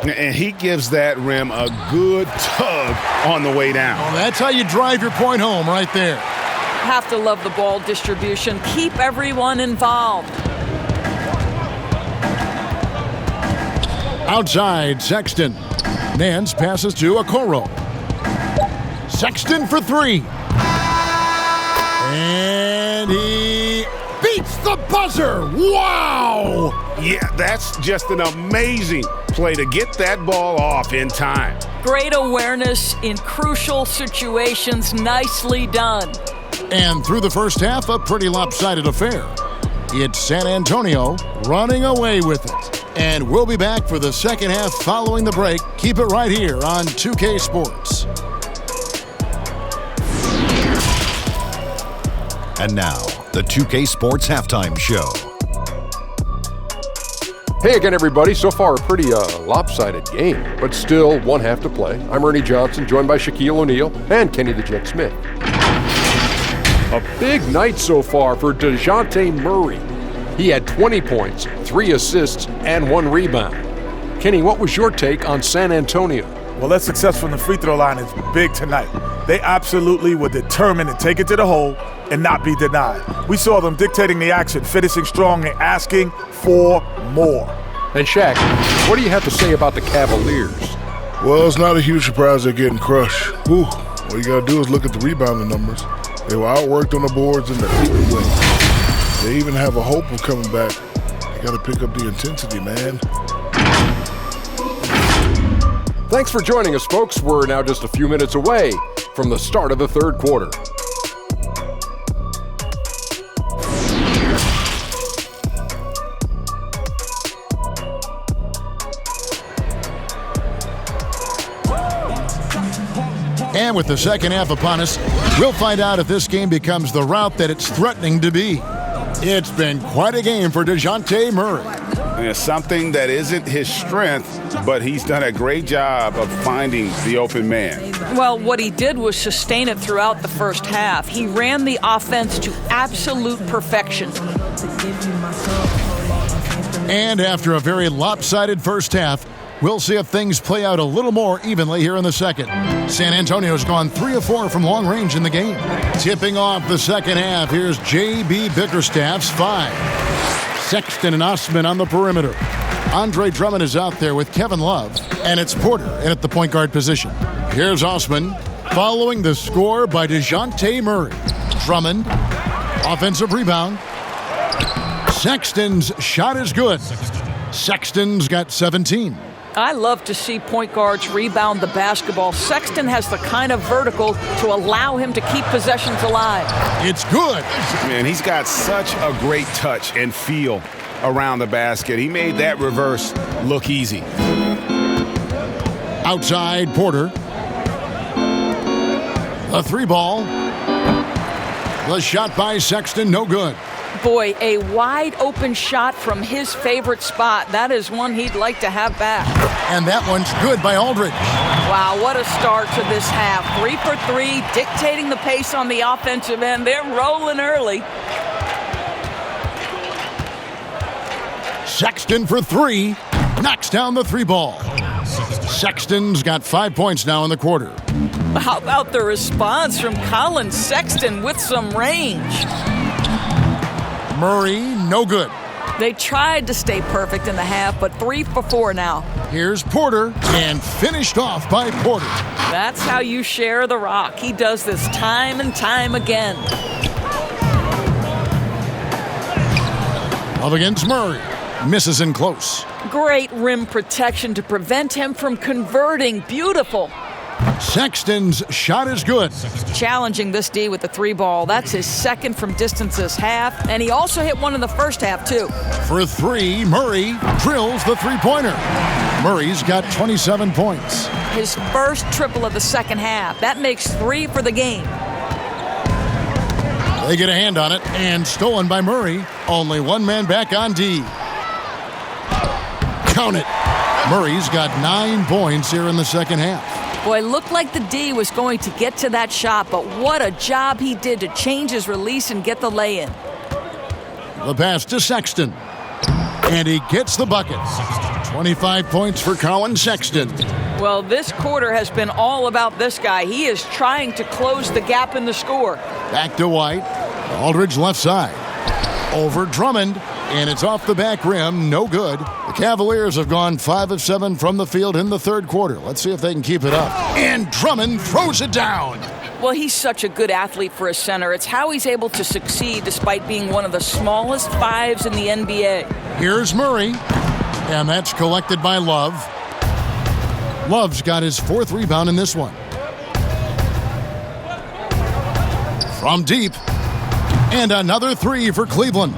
And he gives that rim a good tug on the way down. Well, that's how you drive your point home right there. Have to love the ball distribution. Keep everyone involved. Outside, Sexton. Nance passes to Okoro. Sexton for 3. And he beats the buzzer. Wow! Yeah, that's just an amazing play to get that ball off in time. Great awareness in crucial situations. Nicely done. And through the first half, a pretty lopsided affair. It's San Antonio running away with it. And we'll be back for the second half following the break. Keep it right here on 2K Sports. And now, the 2K Sports Halftime Show. Hey again, everybody. So far, a pretty lopsided game, but still one half to play. I'm Ernie Johnson, joined by Shaquille O'Neal and Kenny the Jet Smith. A big night so far for Dejounte Murray. He had 20 points, 3 assists, and 1 rebound. Kenny, what was your take on San Antonio? Well, their success from the free throw line is big tonight. They absolutely were determined to take it to the hole and not be denied. We saw them dictating the action, finishing strong and asking for more. And Shaq, what do you have to say about the Cavaliers? Well, it's not a huge surprise they're getting crushed. Whew. All you got to do is look at the rebounding numbers. They were outworked on the boards in the big way. They even have a hope of coming back. You got to pick up the intensity, man. Thanks for joining us, folks. We're now just a few minutes away from the start of the third quarter. And with the second half upon us, we'll find out if this game becomes the rout that it's threatening to be. It's been quite a game for Dejounte Murray. It's something that isn't his strength, but he's done a great job of finding the open man. Well, what he did was sustain it throughout the first half. He ran the offense to absolute perfection. And after a very lopsided first half, we'll see if things play out a little more evenly here in the second. San Antonio's gone 3 of 4 from long range in the game. Tipping off the second half, here's J.B. Bickerstaff's 5. Sexton and Osman on the perimeter. Andre Drummond is out there with Kevin Love, and it's Porter in at the point guard position. Here's Osman, following the score by Dejounte Murray. Drummond, offensive rebound. Sexton's shot is good. Sexton's got 17. I love to see point guards rebound the basketball. Sexton has the kind of vertical to allow him to keep possessions alive. It's good. Man, he's got such a great touch and feel around the basket. He made that reverse look easy. Outside, Porter. A 3-ball. The shot by Sexton, no good. Boy, a wide open shot from his favorite spot. That is one he'd like to have back. And that one's good by Aldridge. Wow, what a start to this half. 3 for 3, dictating the pace on the offensive end. They're rolling early. Sexton for 3. Knocks down the 3-ball. Sexton's got 5 points now in the quarter. How about the response from Colin Sexton with some range? Murray, no good. They tried to stay perfect in the half, but 3 for 4 now. Here's Porter, and finished off by Porter. That's how you share the rock. He does this time and time again. Up against Murray. Misses in close. Great rim protection to prevent him from converting. Beautiful. Sexton's shot is good. Challenging this D with the 3-ball. That's his second from distance this half, and he also hit one in the first half, too. For 3, Murray drills the 3-pointer. Murray's got 27 points. His first triple of the second half. That makes 3 for the game. They get a hand on it, and stolen by Murray. Only one man back on D. Count it. Murray's got 9 points here in the second half. Boy, it looked like the D was going to get to that shot, but what a job he did to change his release and get the lay-in. The pass to Sexton. And he gets the bucket. 25 points for Colin Sexton. Well, this quarter has been all about this guy. He is trying to close the gap in the score. Back to White. Aldridge left side. Over Drummond. And it's off the back rim. No good. The Cavaliers have gone 5 of 7 from the field in the third quarter. Let's see if they can keep it up. And Drummond throws it down. Well, he's such a good athlete for a center. It's how he's able to succeed despite being one of the smallest 5s in the NBA. Here's Murray. And that's collected by Love. Love's got his 4th rebound in this one. From deep. And another 3 for Cleveland.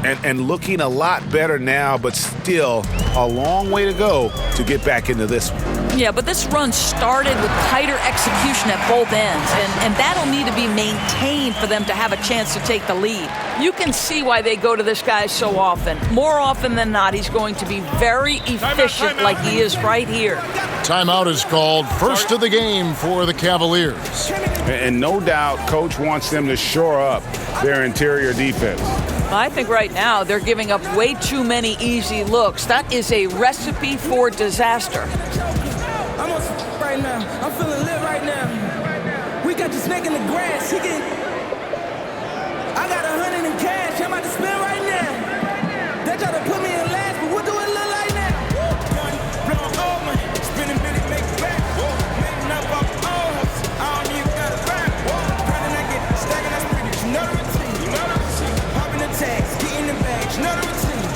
And looking a lot better now, but still a long way to go to get back into this one. Yeah, but this run started with tighter execution at both ends, and that'll need to be maintained for them to have a chance to take the lead. You can see why they go to this guy so often. More often than not, he's going to be very efficient like he is right here. Timeout is called. First of the game for the Cavaliers. And no doubt, Coach wants them to shore up their interior defense. I think right now they're giving up way too many easy looks. That is a recipe for disaster. I'm on right now. I'm feeling lit right now. We got the snake in the grass. I got 100 in cash. I'm about to spend right now. They try to put me in last, but what do it look like now? Blow over me. Spinning minute, make it back. Making up off O's. I don't even got a rap. Grinding, I get stacking, I spin it. You know the routine. You know the routine. Popping the tags, getting the bags. You know the routine.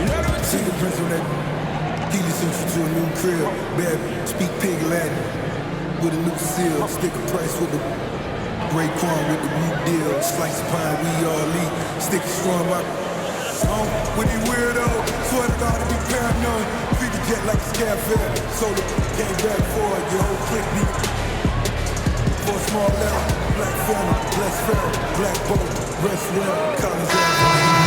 You know the routine. See the prince on that. Keely sent you to a new crib. Baby, speak pig Latin. With a new seal. Stick a price with the great corn with the blue deal. Slice of pie, we all eat. Stick a strong up. With these weirdo. Swear to God to be paranoid. Feed the jet like a scavenger. So the came back for it. Your whole clique beat. For a small letter. Black family. Bless Pharaoh. Black boat. Rest well. Collins Avenue.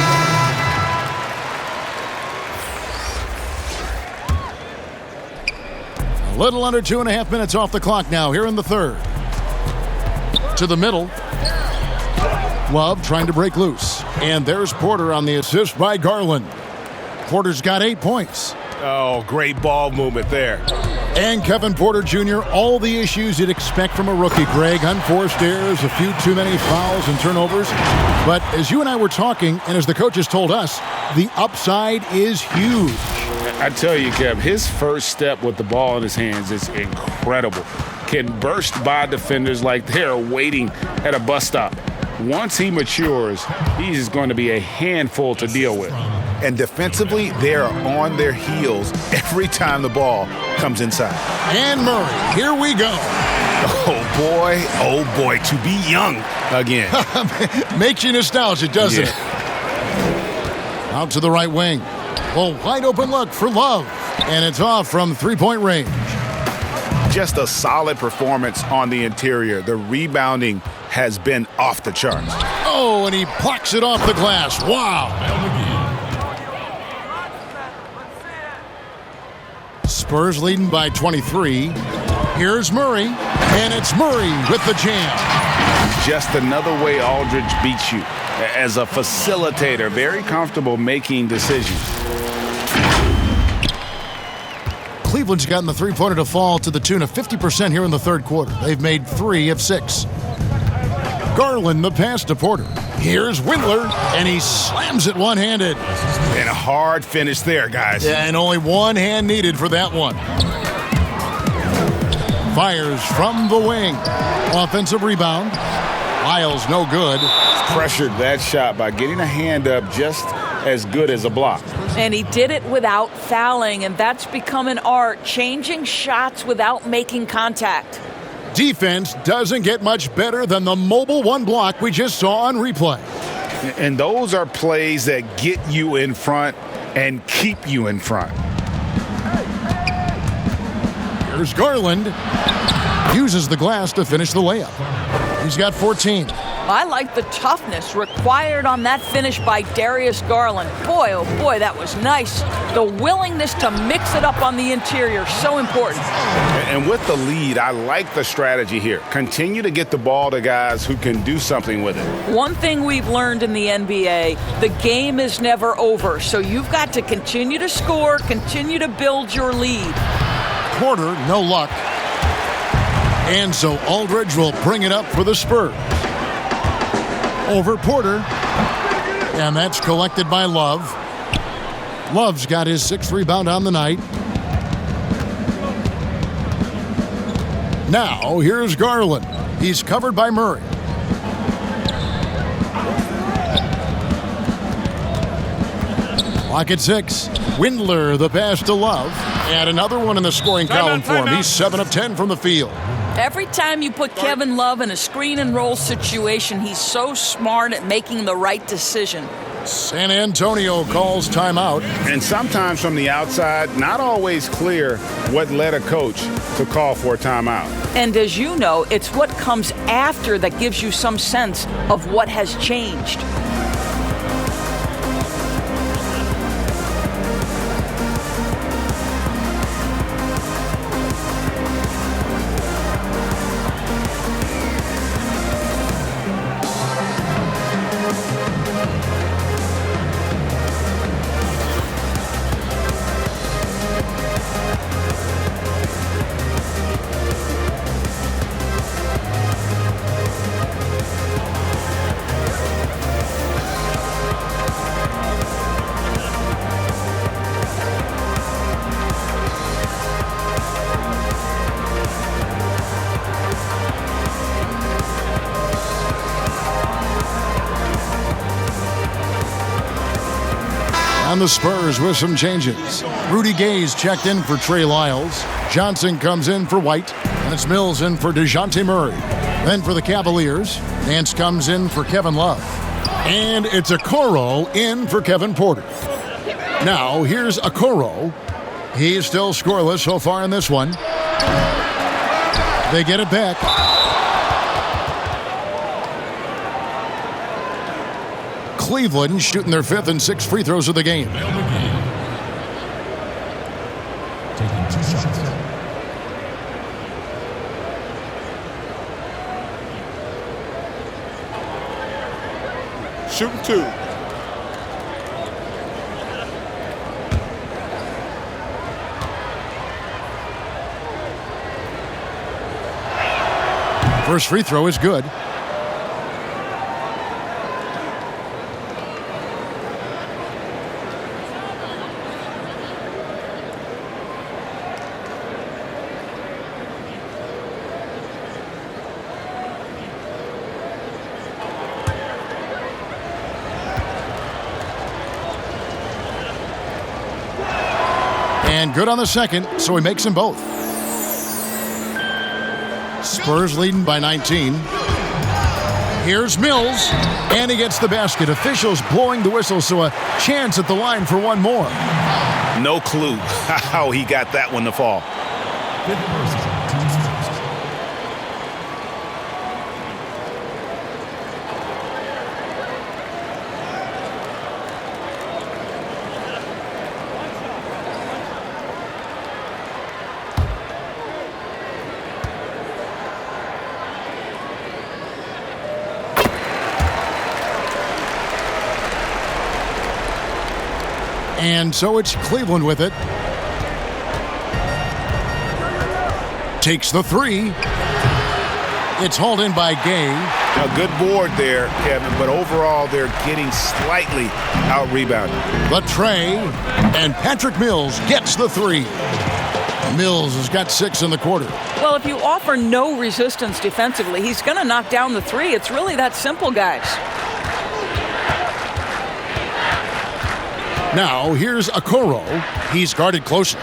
A little under 2.5 minutes off the clock now here in the third. To the middle. Love trying to break loose. And there's Porter on the assist by Garland. Porter's got 8 points. Oh, great ball movement there. And Kevin Porter Jr., all the issues you'd expect from a rookie, Greg. Unforced errors, a few too many fouls and turnovers. But as you and I were talking, and as the coaches told us, the upside is huge. I tell you, Kev, his first step with the ball in his hands is incredible. Can burst by defenders like they're waiting at a bus stop. Once he matures, he's going to be a handful to deal with. And defensively, they are on their heels every time the ball comes inside. And Murray, here we go. Oh boy, to be young again. Makes you nostalgic, doesn't it? Out to the right wing. A wide open look for Love. And it's off from three-point range. Just a solid performance on the interior. The rebounding has been off the charts. Oh, and he plucks it off the glass. Wow. Spurs leading by 23. Here's Murray, and it's Murray with the jam. Just another way Aldridge beats you. As a facilitator, very comfortable making decisions. Cleveland's gotten the three-pointer to fall to the tune of 50% here in the third quarter. They've made 3 of 6. Garland, the pass to Porter. Here's Windler, and he slams it one-handed. And a hard finish there, guys. Yeah, and only one hand needed for that one. Fires from the wing. Offensive rebound. Lyles, no good. Pressured that shot by getting a hand up just as good as a block. And he did it without fouling, and that's become an art, changing shots without making contact. Defense doesn't get much better than the mobile one block we just saw on replay. And those are plays that get you in front and keep you in front. Here's Garland. Uses the glass to finish the layup. He's got 14. I like the toughness required on that finish by Darius Garland. Boy, oh boy, that was nice. The willingness to mix it up on the interior, so important. And with the lead, I like the strategy here. Continue to get the ball to guys who can do something with it. One thing we've learned in the NBA, the game is never over. So you've got to continue to score, continue to build your lead. Porter, no luck. And so Aldridge will bring it up for the Spurs. Over Porter. And that's collected by Love. Love's got his 6th rebound on the night. Now, here's Garland. He's covered by Murray. Clock at 6. Windler, the pass to Love. And another one in the scoring column for him. He's 7 of 10 from the field. Every time you put Kevin Love in a screen and roll situation, he's so smart at making the right decision. San Antonio calls timeout. And sometimes from the outside, not always clear what led a coach to call for a timeout. And as you know, it's what comes after that gives you some sense of what has changed. And the Spurs with some changes. Rudy Gay's checked in for Trey Lyles. Johnson comes in for White. And it's Mills in for Dejounte Murray. Then for the Cavaliers, Nance comes in for Kevin Love. And it's Okoro in for Kevin Porter. Now, here's Okoro. He's still scoreless so far in this one. They get it back. Cleveland shooting their 5th and 6th free throws of the game. Taking 2 shots. Shooting 2. First free throw is good. And good on the second, so he makes them both. Spurs leading by 19. Here's Mills, and he gets the basket. Officials blowing the whistle, so a chance at the line for one more. No clue how he got that one to fall. And so it's Cleveland with it. Takes the 3. It's hauled in by Gay. A good board there, Kevin, but overall they're getting slightly out-rebounded. The tray, and Patrick Mills gets the 3. Mills has got 6 in the quarter. Well, if you offer no resistance defensively, he's going to knock down the 3. It's really that simple, guys. Now, here's Okoro. He's guarded closely.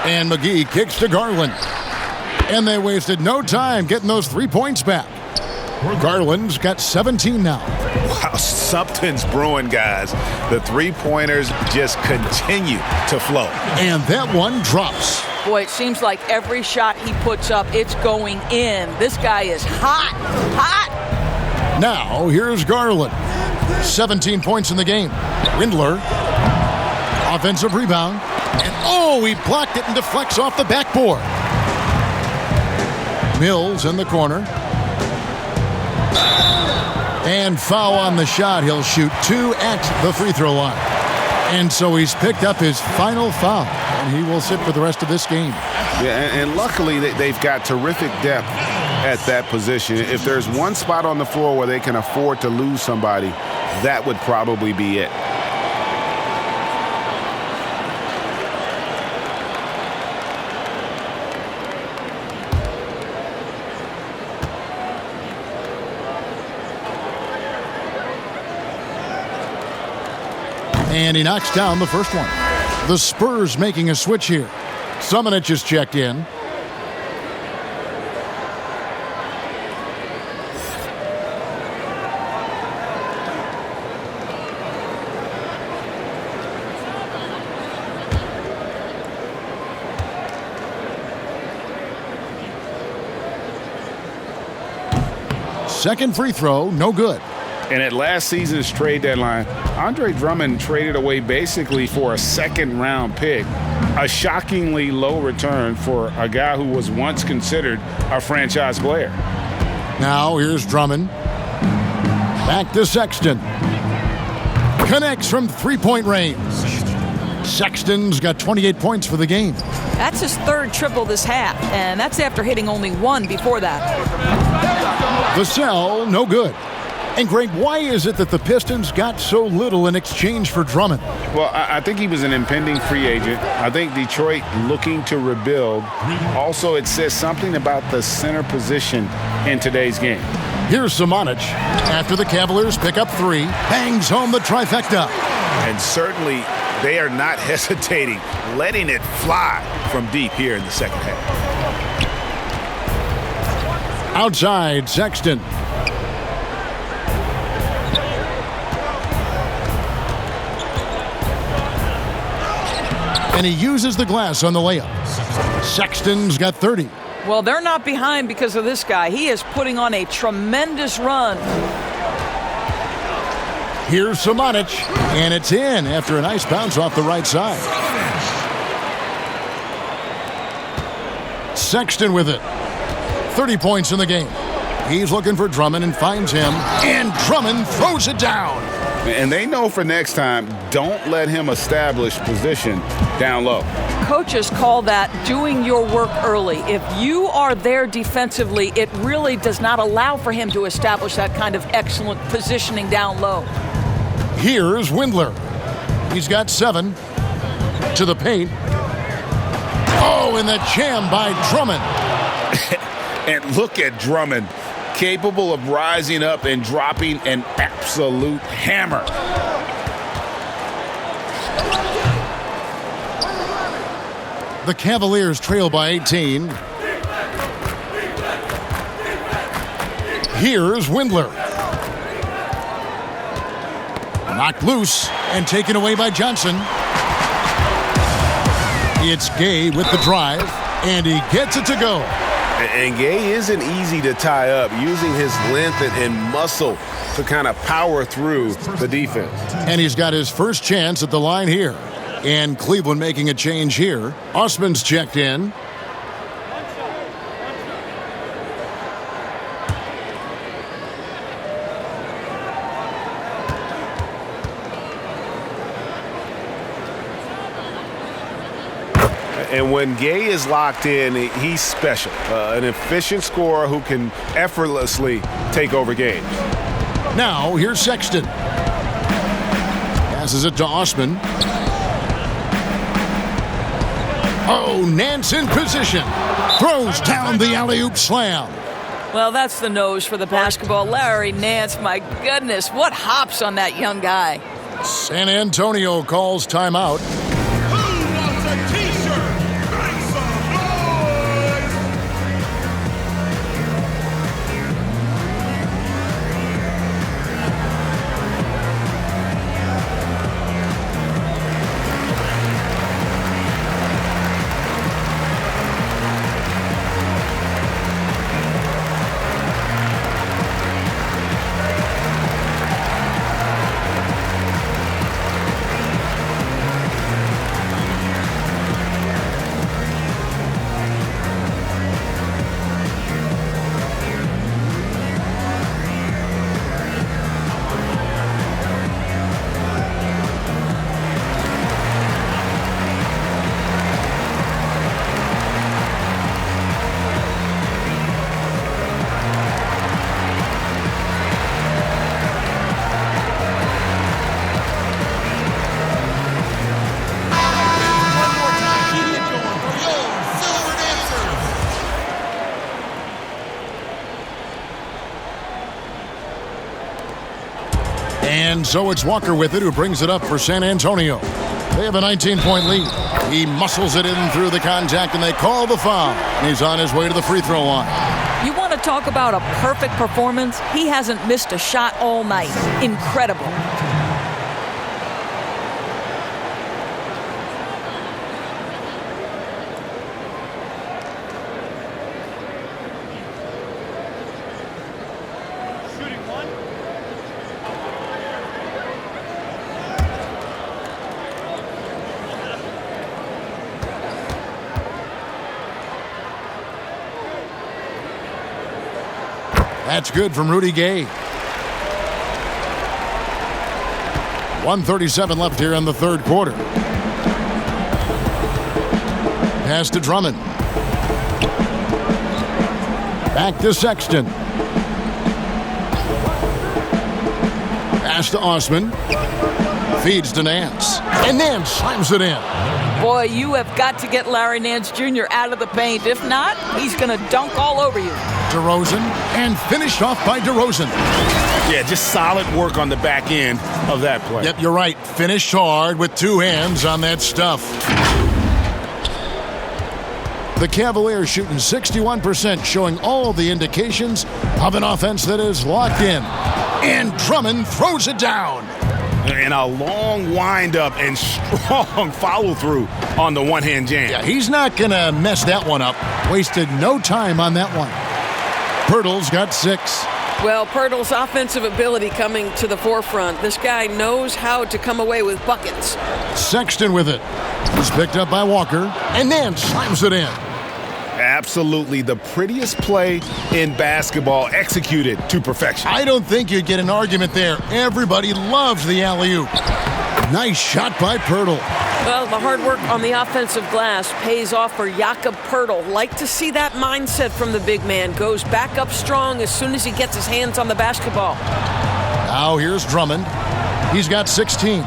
And McGee kicks to Garland. And they wasted no time getting those 3 points back. Garland's got 17 now. Wow, something's brewing, guys. The 3-pointers just continue to flow. And that one drops. Boy, it seems like every shot he puts up, it's going in. This guy is hot, hot. Now, here's Garland. 17 points in the game. Windler, offensive rebound. And he blocked it and deflects off the backboard. Mills in the corner. And foul on the shot. He'll shoot 2 at the free throw line. And so he's picked up his final foul. And he will sit for the rest of this game. Yeah, and luckily they've got terrific depth at that position. If there's one spot on the floor where they can afford to lose somebody, that would probably be it. And he knocks down the first one. The Spurs making a switch here. Summonich is checked in. Second free throw, no good. And at last season's trade deadline, Andre Drummond traded away basically for a second-round pick, a shockingly low return for a guy who was once considered a franchise player. Now here's Drummond. Back to Sexton. Connects from three-point range. Sexton's got 28 points for the game. That's his third triple this half, and that's after hitting only one before that. Vassell, no good. And Greg, why is it that the Pistons got so little in exchange for Drummond? Well, I think he was an impending free agent. I think Detroit looking to rebuild. Also, it says something about the center position in today's game. Here's Summonich. After the Cavaliers pick up three, bangs home the trifecta. And certainly they are not hesitating, letting it fly from deep here in the second half. Outside, Sexton. And he uses the glass on the layup. Sexton's got 30. Well, they're not behind because of this guy. He is putting on a tremendous run. Here's Summonich, and it's in after a nice bounce off the right side. Sexton with it. 30 points in the game. He's looking for Drummond and finds him, and Drummond throws it down. And they know for next time, don't let him establish position down low. Coaches call that doing your work early. If you are there defensively, it really does not allow for him to establish that kind of excellent positioning down low. Here's Windler. He's got 7 to the paint. Oh, and the jam by Drummond. And look at Drummond, capable of rising up and dropping an absolute hammer. The Cavaliers trail by 18. Here's Windler. Knocked loose and taken away by Johnson. It's Gay with the drive, and he gets it to go. And Gay isn't easy to tie up, using his length and muscle to kind of power through the defense. And he's got his first chance at the line here. And Cleveland making a change here. Osman's checked in. And when Gay is locked in, he's special. An efficient scorer who can effortlessly take over games. Now, here's Sexton. Passes it to Osman. Oh, Nance in position. Throws down the alley-oop slam. Well, that's the nose for the basketball. Larry Nance, my goodness, what hops on that young guy. San Antonio calls timeout. And so it's Walker with it, who brings it up for San Antonio. They have a 19-point lead. He muscles it in through the contact, and they call the foul. He's on his way to the free throw line. You want to talk about a perfect performance? He hasn't missed a shot all night. Incredible. That's good from Rudy Gay. 1:37 left here in the third quarter. Pass to Drummond. Back to Sexton. Pass to Osman. Feeds to Nance. And Nance slams it in. Boy, you have got to get Larry Nance Jr. out of the paint. If not, he's going to dunk all over you. DeRozan, and finished off by DeRozan. Yeah, just solid work on the back end of that play. Yep, you're right. Finished hard with two hands on that stuff. The Cavaliers shooting 61%, showing all the indications of an offense that is locked in. And Drummond throws it down. And a long windup and strong follow-through on the one-hand jam. Yeah, he's not going to mess that one up. Wasted no time on that one. Pirtle's got 6. Well, Pirtle's offensive ability coming to the forefront. This guy knows how to come away with buckets. Sexton with it. He's picked up by Walker, and then slams it in. Absolutely the prettiest play in basketball, executed to perfection. I don't think you'd get an argument there. Everybody loves the alley-oop. Nice shot by Pirtle. Well, the hard work on the offensive glass pays off for Jakob Pirtle. Like to see that mindset from the big man. Goes back up strong as soon as he gets his hands on the basketball. Now here's Drummond. He's got 16.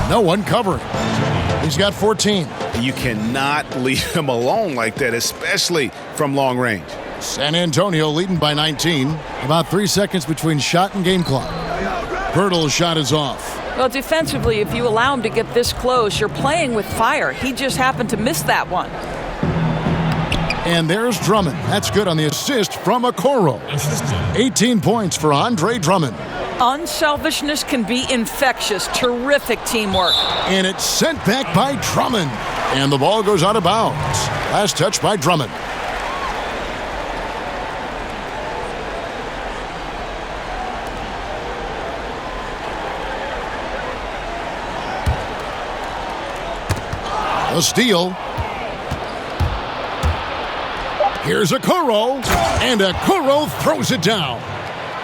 No one covering. He's got 14. You cannot leave him alone like that, especially from long range. San Antonio leading by 19. About 3 seconds between shot and game clock. Pirtle's shot is off. Well, defensively, if you allow him to get this close, you're playing with fire. He just happened to miss that one. And there's Drummond. That's good on the assist from Okoro. 18 points for Andre Drummond. Unselfishness can be infectious. Terrific teamwork. And it's sent back by Drummond. And the ball goes out of bounds. Last touch by Drummond. A steal. Here's Okoro, and Okoro throws it down.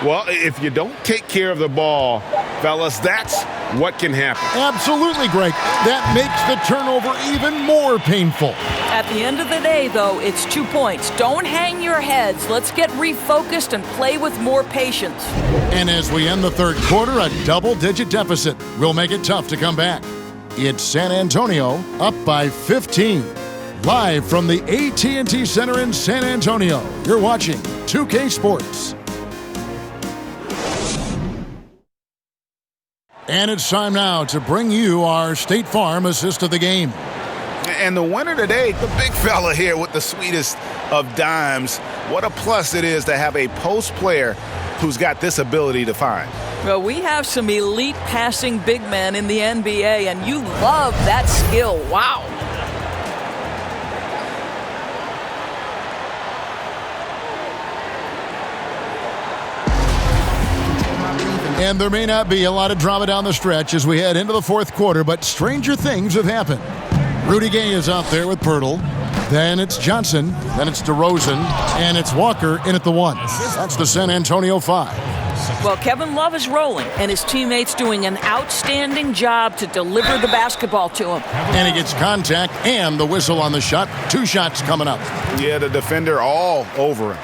Well, if you don't take care of the ball, fellas, that's what can happen. Absolutely, Greg. That makes the turnover even more painful. At the end of the day, though, it's 2 points. Don't hang your heads. Let's get refocused and play with more patience. And as we end the third quarter, a double-digit deficit will make it tough to come back. It's San Antonio up by 15. Live from the AT&T Center in San Antonio, you're watching 2K Sports. And it's time now to bring you our State Farm assist of the game. And the winner today, the big fella here with the sweetest of dimes. What a plus it is to have a post player who's got this ability to find. Well, we have some elite passing big men in the NBA, and you love that skill. Wow. And there may not be a lot of drama down the stretch as we head into the fourth quarter, but stranger things have happened. Rudy Gay is out there with Pirtle. Then it's Johnson. Then it's DeRozan. And it's Walker in at the 1. That's the San Antonio 5. Well, Kevin Love is rolling, and his teammates doing an outstanding job to deliver the basketball to him. And he gets contact and the whistle on the shot. 2 shots coming up. Yeah, the defender all over him.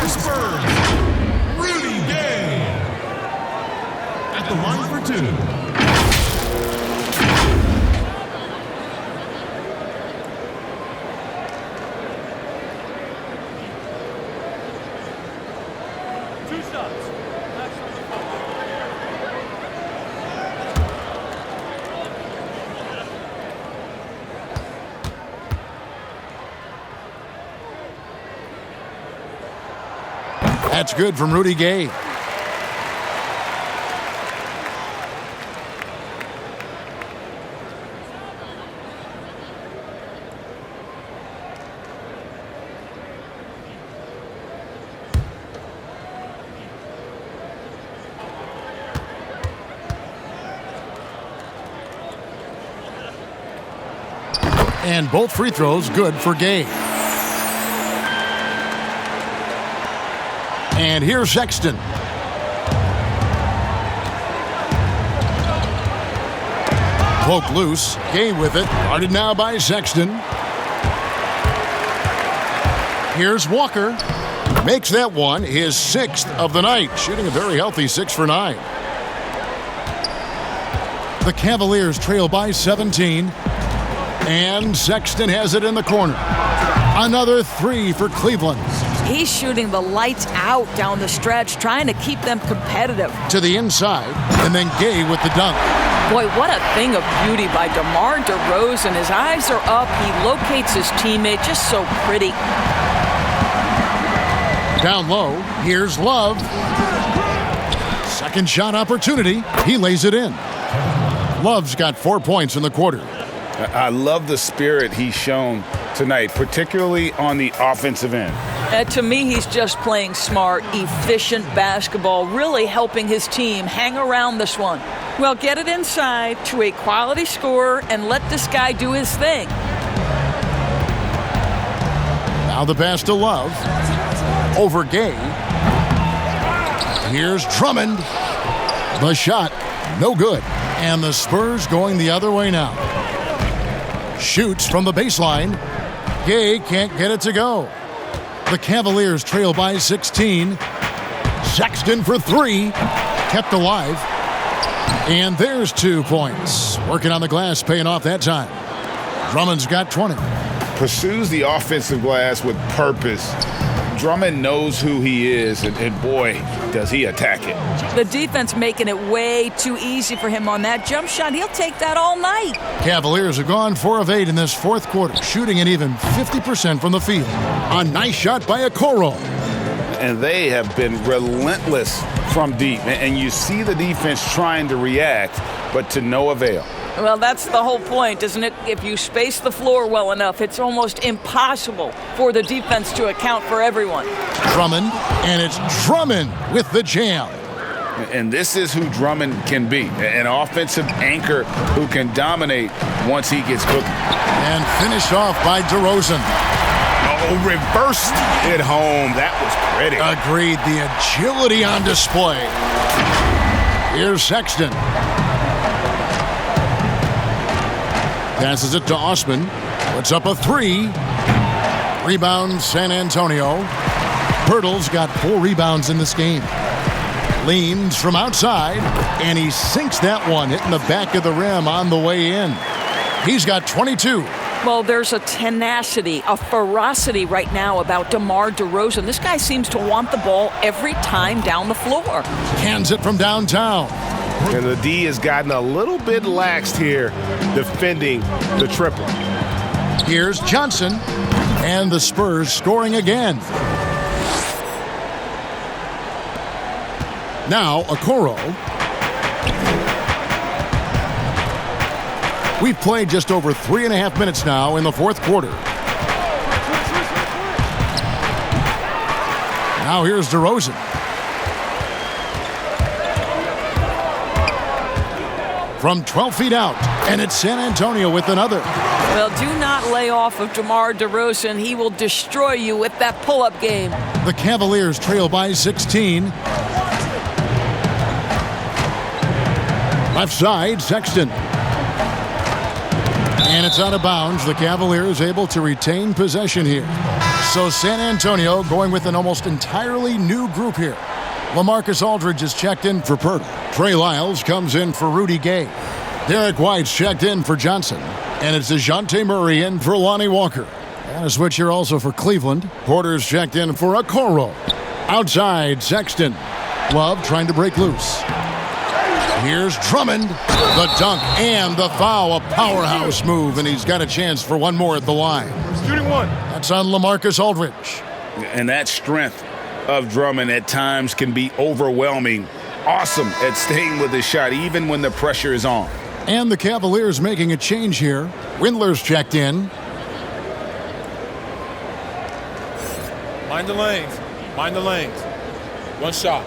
Spurs, Rudy Gay at the line for 2. That's good from Rudy Gay. And both free throws good for Gay. And here's Sexton. Poke loose. Gay with it. Guarded now by Sexton. Here's Walker. Makes that one his 6th of the night. Shooting a very healthy 6 for 9. The Cavaliers trail by 17. And Sexton has it in the corner. Another 3 for Cleveland. He's shooting the lights out down the stretch, trying to keep them competitive. To the inside, and then Gay with the dunk. Boy, what a thing of beauty by DeMar DeRozan. His eyes are up. He locates his teammate just so pretty. Down low, here's Love. Second shot opportunity. He lays it in. Love's got 4 points in the quarter. I love the spirit he's shown tonight, particularly on the offensive end. To me, he's just playing smart, efficient basketball, really helping his team hang around this one. Well, get it inside to a quality scorer and let this guy do his thing. Now the pass to Love. Over Gay. Here's Drummond. The shot, no good. And the Spurs going the other way now. Shoots from the baseline. Gay can't get it to go. The Cavaliers trail by 16. Sexton for 3. Kept alive. And there's 2 points. Working on the glass, paying off that time. Drummond's got 20. Pursues the offensive glass with purpose. Drummond knows who he is, and boy, does he attack it. The defense making it way too easy for him on that jump shot. He'll take that all night. Cavaliers have gone 4 of 8 in this fourth quarter, shooting at even 50% from the field. A nice shot by Okoro. And they have been relentless from deep. And you see the defense trying to react, but to no avail. Well, that's the whole point, isn't it? If you space the floor well enough, it's almost impossible for the defense to account for everyone. Drummond, and it's Drummond with the jam. And this is who Drummond can be, an offensive anchor who can dominate once he gets cooking. And finished off by DeRozan. Oh, reversed it home. That was pretty. Agreed. The agility on display. Here's Sexton. Passes it to Osman. Puts up a 3. Rebound San Antonio. Pirtle's got 4 rebounds in this game. Leans from outside, and he sinks that one, hitting the back of the rim on the way in. He's got 22. Well, there's a tenacity, a ferocity right now about DeMar DeRozan. This guy seems to want the ball every time down the floor. Hands it from downtown. And the D has gotten a little bit laxed here defending the triple. Here's Johnson, and the Spurs scoring again. Now Okoro. We've played just over 3.5 minutes now in the fourth quarter. Now here's DeRozan. From 12 feet out, and it's San Antonio with another. Well, do not lay off of DeMar DeRozan. He will destroy you with that pull-up game. The Cavaliers trail by 16. Left side, Sexton. And it's out of bounds. The Cavaliers able to retain possession here. So San Antonio going with an almost entirely new group here. LaMarcus Aldridge is checked in for Pirtle. Trey Lyles comes in for Rudy Gay. Derek White's checked in for Johnson. And it's Dejounte Murray in for Lonnie Walker. And a switch here also for Cleveland. Porter's checked in for Okoro. Outside, Sexton. Love trying to break loose. Here's Drummond. The dunk and the foul. A powerhouse move, and he's got a chance for one more at the line. Shooting one. That's on LaMarcus Aldridge. And that strength of Drummond at times can be overwhelming. Awesome at staying with his shot even when the pressure is on. And the Cavaliers making a change here. Windler's checked in. Mind the lanes. Mind the lanes. One shot.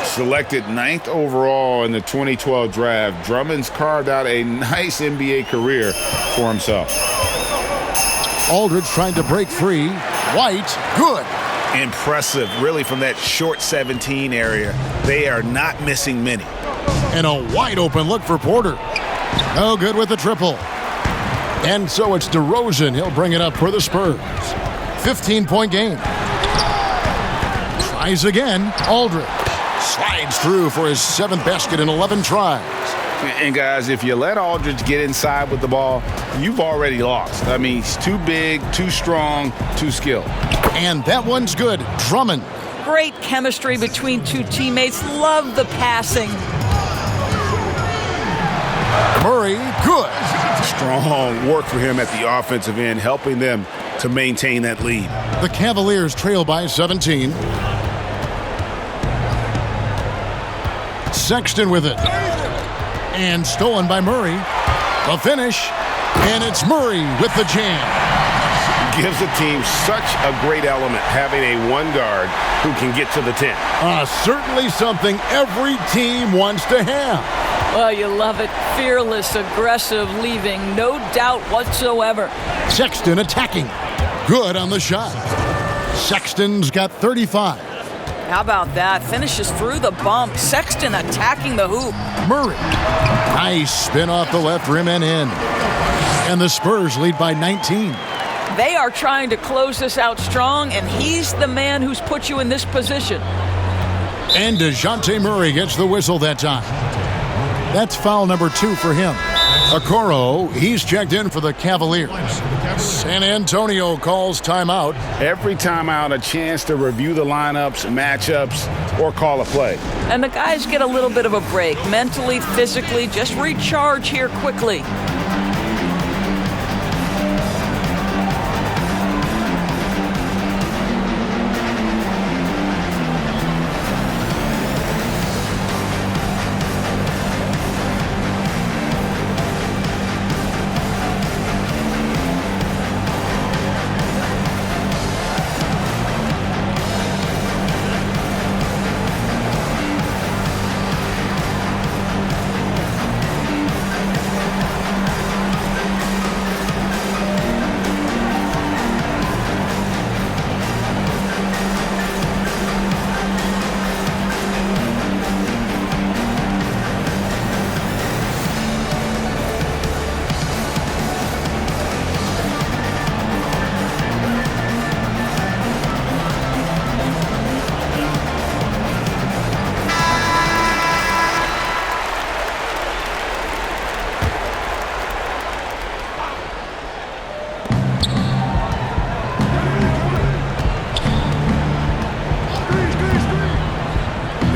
Selected 9th overall in the 2012 draft, Drummond's carved out a nice NBA career for himself. Aldridge trying to break free. White, good. Impressive, really, from that short 17 area. They are not missing many. And a wide open look for Porter. No good with the triple. And so it's DeRozan. He'll bring it up for the Spurs. 15-point game. Tries again. Aldridge slides through for his 7th basket in 11 tries. And guys, if you let Aldridge get inside with the ball, you've already lost. I mean, he's too big, too strong, too skilled. And that one's good. Drummond. Great chemistry between two teammates. Love the passing. Murray, good. Strong work for him at the offensive end, helping them to maintain that lead. The Cavaliers trail by 17. Sexton with it. And stolen by Murray. The finish. And it's Murray with the jam. Gives the team such a great element having a one guard who can get to the 10. Certainly something every team wants to have. Well, you love it. Fearless, aggressive, leaving. No doubt whatsoever. Sexton attacking. Good on the shot. Sexton's got 35. How about that? Finishes through the bump. Sexton attacking the hoop. Murray. Nice spin off the left rim and in. And the Spurs lead by 19. They are trying to close this out strong, and he's the man who's put you in this position. And Dejounte Murray gets the whistle that time. That's foul number 2 for him. Okoro, he's checked in for the Cavaliers. San Antonio calls timeout. Every timeout, a chance to review the lineups, matchups, or call a play. And the guys get a little bit of a break. Mentally, physically, just recharge here quickly.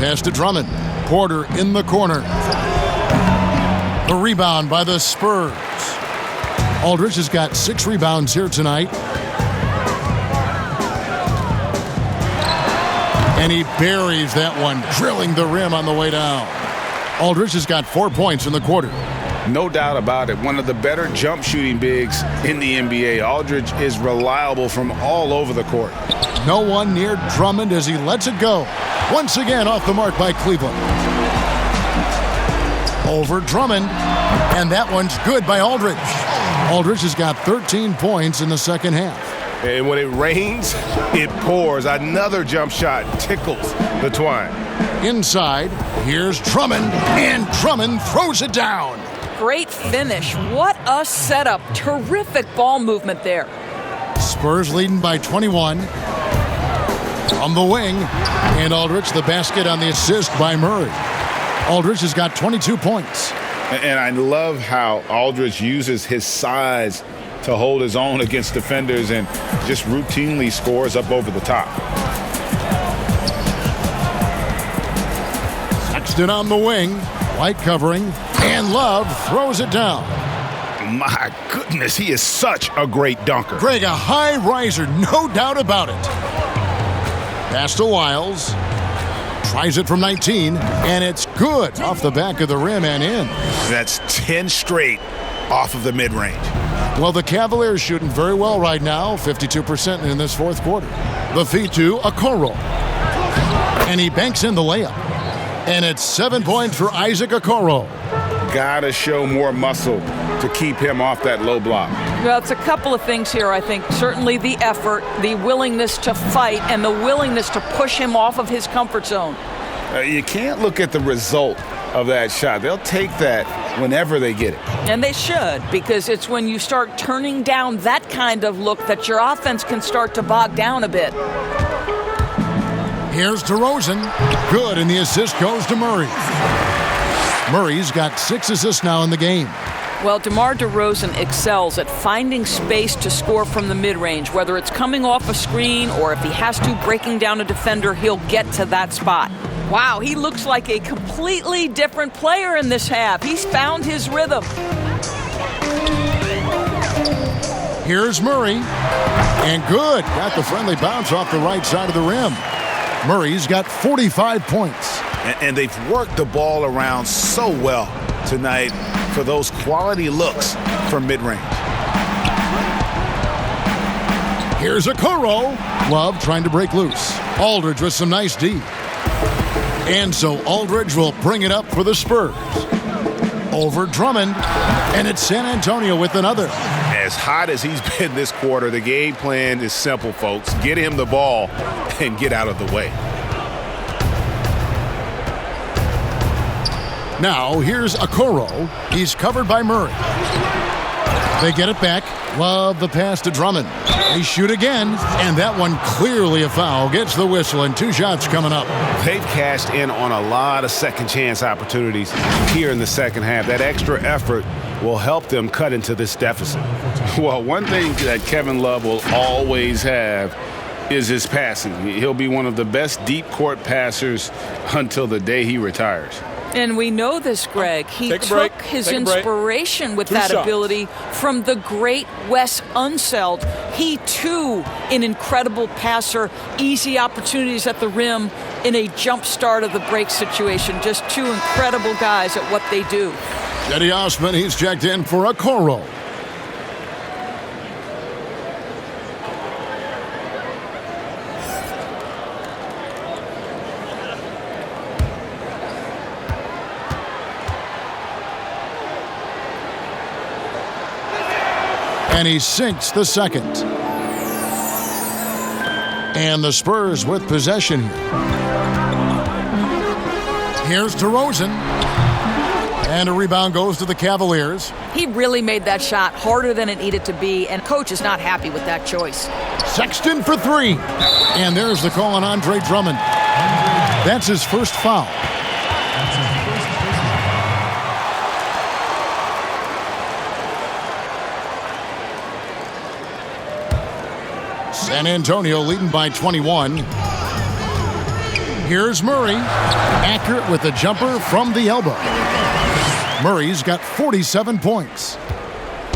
Pass to Drummond. Porter in the corner. The rebound by the Spurs. Aldridge has got 6 rebounds here tonight. And he buries that one, drilling the rim on the way down. Aldridge has got 4 points in the quarter. No doubt about it. One of the better jump shooting bigs in the NBA. Aldridge is reliable from all over the court. No one near Drummond as he lets it go. Once again off the mark by Cleveland. Over Drummond. And that one's good by Aldridge. Aldridge has got 13 points in the second half. And when it rains, it pours. Another jump shot tickles the twine. Inside, here's Drummond. And Drummond throws it down. Great finish. What a setup. Terrific ball movement there. Spurs leading by 21. From the wing. And Aldridge the basket on the assist by Murray. Aldridge has got 22 points. And I love how Aldridge uses his size to hold his own against defenders and just routinely scores up over the top. Sexton on the wing. White covering. And Love throws it down. My goodness, he is such a great dunker. Greg, a high riser, no doubt about it. Pass to Wiles. Tries it from 19, and it's good off the back of the rim and in. That's 10 straight off of the mid-range. Well, the Cavaliers shooting very well right now, 52% in this fourth quarter. The feed to Okoro. And he banks in the layup. And it's 7 points for Isaac Okoro. Gotta show more muscle to keep him off that low block. Well, it's a couple of things here, I think. Certainly the effort, the willingness to fight, and the willingness to push him off of his comfort zone. You can't look at the result of that shot. They'll take that whenever they get it. And they should, because it's when you start turning down that kind of look that your offense can start to bog down a bit. Here's DeRozan. Good, and the assist goes to Murray. Murray's got 6 assists now in the game. Well, DeMar DeRozan excels at finding space to score from the mid-range. Whether it's coming off a screen or if he has to breaking down a defender, he'll get to that spot. Wow, he looks like a completely different player in this half. He's found his rhythm. Here's Murray. And good. Got the friendly bounce off the right side of the rim. Murray's got 45 points. And they've worked the ball around so well tonight for those quality looks from mid-range. Here's Okoro. Love trying to break loose. Aldridge with some nice D. And so Aldridge will bring it up for the Spurs. Over Drummond. And it's San Antonio with another. As hot as he's been this quarter, the game plan is simple, folks. Get him the ball and get out of the way. Now, here's Okoro. He's covered by Murray. They get it back. Love the pass to Drummond. They shoot again, and that one clearly a foul. Gets the whistle, and 2 shots coming up. They've cashed in on a lot of second-chance opportunities here in the second half. That extra effort will help them cut into this deficit. Well, one thing that Kevin Love will always have is his passing. He'll be one of the best deep-court passers until the day he retires. And we know this, Greg. He took his inspiration with that ability from the great Wes Unseld. He, too, an incredible passer, easy opportunities at the rim in a jump start of the break situation. Just 2 incredible guys at what they do. Eddie Osman, he's checked in for Okoro. And he sinks the second. And the Spurs with possession here. Here's DeRozan. And a rebound goes to the Cavaliers. He really made that shot harder than it needed to be, and coach is not happy with that choice. Sexton for 3. And there's the call on Andre Drummond. That's his first foul. San Antonio leading by 21. Here's Murray. Accurate with the jumper from the elbow. Murray's got 47 points.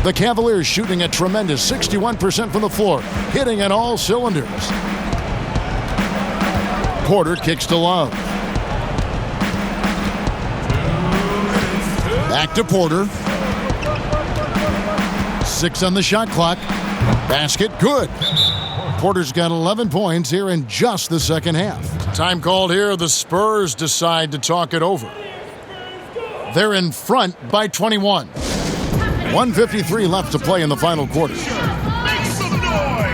The Cavaliers shooting a tremendous 61% from the floor, hitting on all cylinders. Porter kicks to Love. Back to Porter. 6 on the shot clock. Basket good. Porter's got 11 points here in just the second half. Time called here. The Spurs decide to talk it over. They're in front by 21. 1:53 left to play in the final quarter. Make some noise!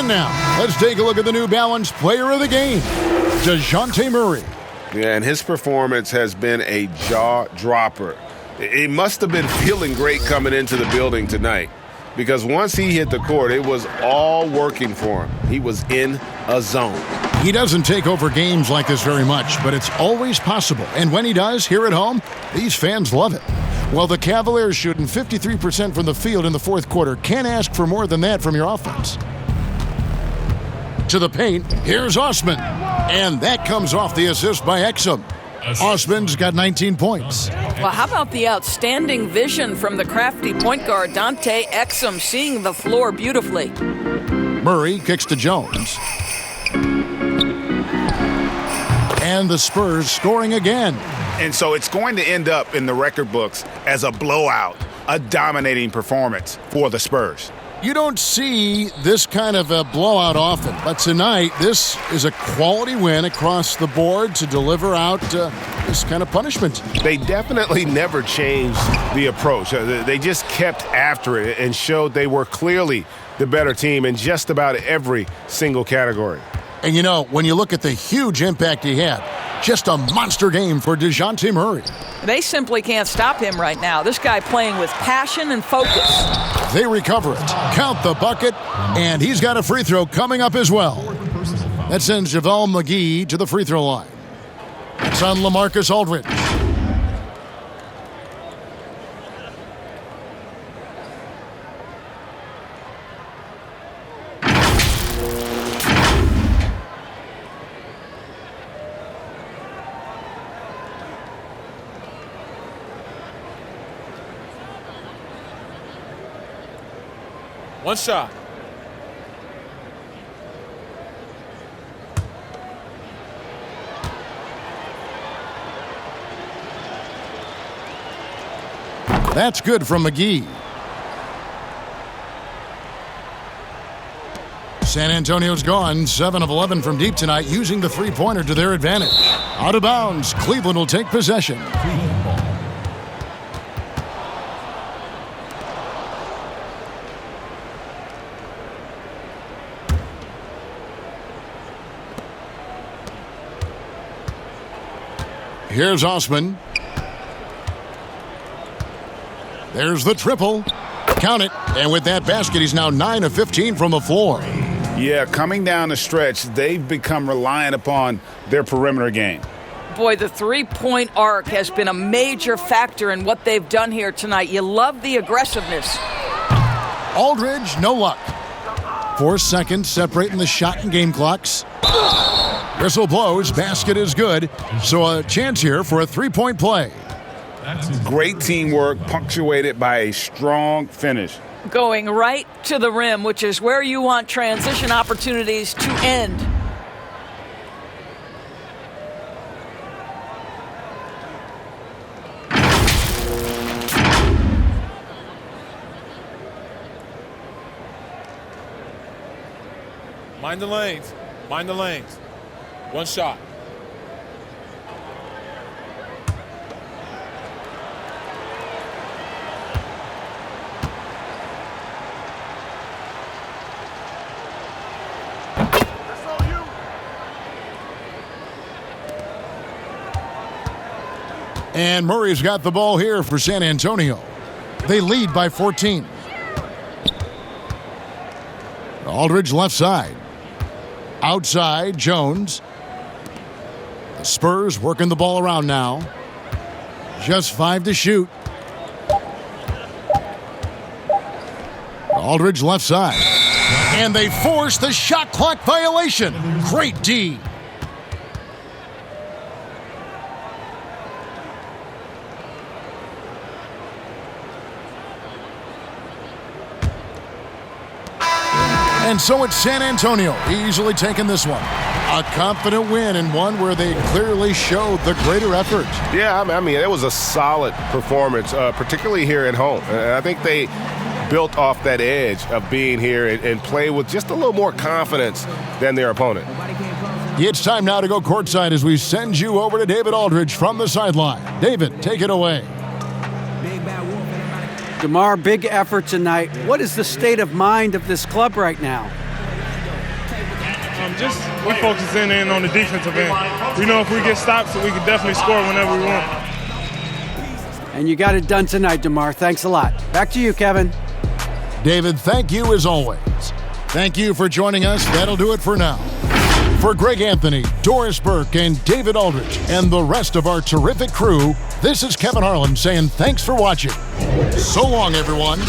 And now, let's take a look at the New Balance Player of the Game, Dejounte Murray. Yeah, and his performance has been a jaw-dropper. He must have been feeling great coming into the building tonight, because once he hit the court, it was all working for him. He was in a zone. He doesn't take over games like this very much, but it's always possible. And when he does, here at home, these fans love it. Well, the Cavaliers shooting 53% from the field in the fourth quarter. Can't ask for more than that from your offense. To the paint, here's Osman. And that comes off the assist by Exum. Osman's got 19 points. Well, how about the outstanding vision from the crafty point guard, Dante Exum, seeing the floor beautifully. Murray kicks to Jones. And the Spurs scoring again. And so it's going to end up in the record books as a blowout, a dominating performance for the Spurs. You don't see this kind of a blowout often, but tonight this is a quality win across the board to deliver out this kind of punishment. They definitely never changed the approach. They just kept after it and showed they were clearly the better team in just about every single category. And you know, when you look at the huge impact he had, just a monster game for Dejounte Murray. They simply can't stop him right now. This guy playing with passion and focus. They recover it, count the bucket, and he's got a free throw coming up as well. That sends JaVale McGee to the free throw line. It's on LaMarcus Aldridge. One shot. That's good from McGee. San Antonio's gone 7 of 11 from deep tonight, using the three-pointer to their advantage. Out of bounds, Cleveland will take possession. Here's Osman. There's the triple. Count it. And with that basket, he's now 9 of 15 from the floor. Yeah, coming down the stretch, they've become reliant upon their perimeter game. Boy, the three-point arc has been a major factor in what they've done here tonight. You love the aggressiveness. Aldridge, no luck. 4 seconds separating the shot and game clocks. Whistle blows, basket is good, so a chance here for a three-point play. Great teamwork punctuated by a strong finish. Going right to the rim, which is where you want transition opportunities to end. Mind the lanes. Mind the lanes. One shot. And Murray's got the ball here for San Antonio. They lead by 14. Aldridge left side. Outside, Jones. The Spurs working the ball around now. Just 5 to shoot. Aldridge left side. And they force the shot clock violation. Great D. And so it's San Antonio easily taking this one. A confident win, and one where they clearly showed the greater effort. Yeah, I mean, it was a solid performance, particularly here at home. And I think they built off that edge of being here and play with just a little more confidence than their opponent. It's time now to go courtside as we send you over to David Aldridge from the sideline. David, take it away. DeMar, big effort tonight. What is the state of mind of this club right now? We focusing in on the defensive end. We know if we get stops, we can definitely score whenever we want. And you got it done tonight, DeMar. Thanks a lot. Back to you, Kevin. David, thank you as always. Thank you for joining us. That'll do it for now. For Greg Anthony, Doris Burke, and David Aldridge, and the rest of our terrific crew, this is Kevin Harlan saying thanks for watching. So long, everyone.